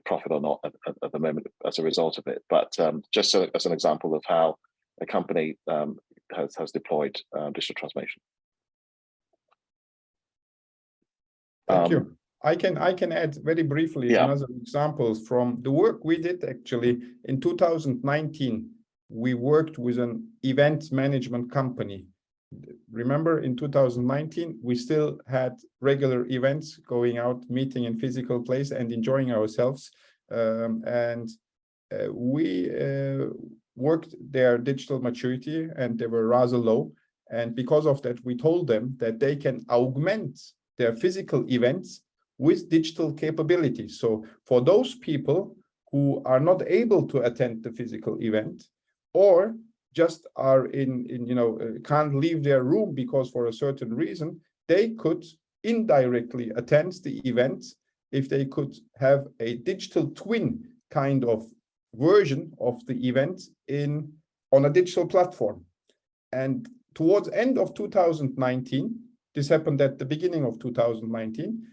S1: profit or not at the moment as a result of it. But just so, as an example of how a company has deployed digital transformation.
S3: Thank you. I can add very briefly another examples from the work we did. Actually, in 2019, we worked with an event management company. Remember, in 2019, we still had regular events, going out, meeting in physical place and enjoying ourselves. We worked their digital maturity, and they were rather low. And because of that, we told them that they can augment their physical events with digital capabilities. So for those people who are not able to attend the physical event, or just are in you know, can't leave their room because for a certain reason, they could indirectly attend the event if they could have a digital twin kind of version of the event on a digital platform. And towards end of 2019, this happened at the beginning of 2019,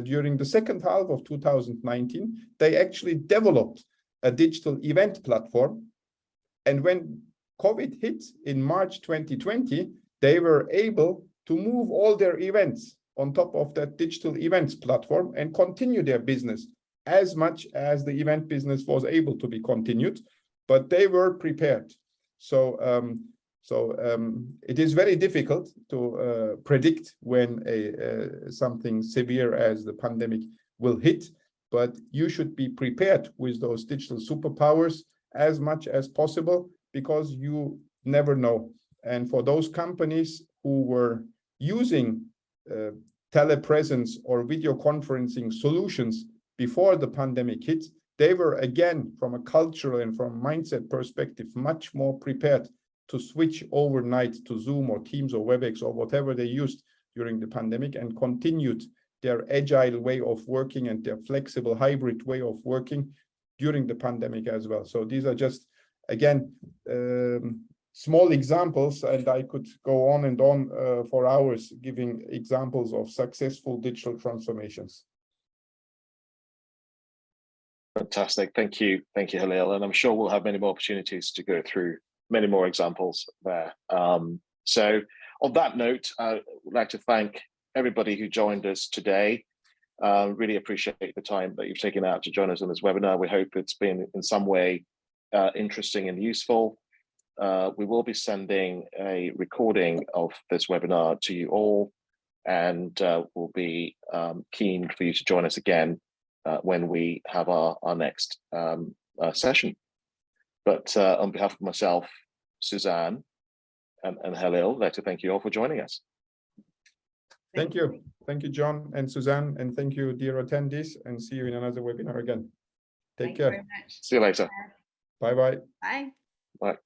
S3: during the second half of 2019, they actually developed a digital event platform. And when COVID hit in March 2020, they were able to move all their events on top of that digital events platform and continue their business as much as the event business was able to be continued, but they were prepared. So it is very difficult to predict when something severe as the pandemic will hit, but you should be prepared with those digital superpowers as much as possible, because you never know. And for those companies who were using telepresence or video conferencing solutions before the pandemic hit, they were, again, from a cultural and from a mindset perspective, much more prepared to switch overnight to Zoom or Teams or WebEx or whatever they used during the pandemic, and continued their agile way of working and their flexible hybrid way of working during the pandemic as well. So these are just, again, small examples, and I could go on and on for hours giving examples of successful digital transformations.
S1: Fantastic. Thank you, Halil. And I'm sure we'll have many more opportunities to go through many more examples there. So on that note, I would like to thank everybody who joined us today. Really appreciate the time that you've taken out to join us on this webinar. We hope it's been in some way interesting and useful. We will be sending a recording of this webinar to you all, and we'll be keen for you to join us again when we have our next session. But on behalf of myself, Suzanne, and Halil, I'd like to thank you all for joining us.
S3: Thank you. Thank you, John and Suzanne, and thank you, dear attendees, and see you in another webinar again. Take care.
S2: Thank you very much.
S1: See you later.
S3: Bye-bye.
S2: Bye.
S1: Bye.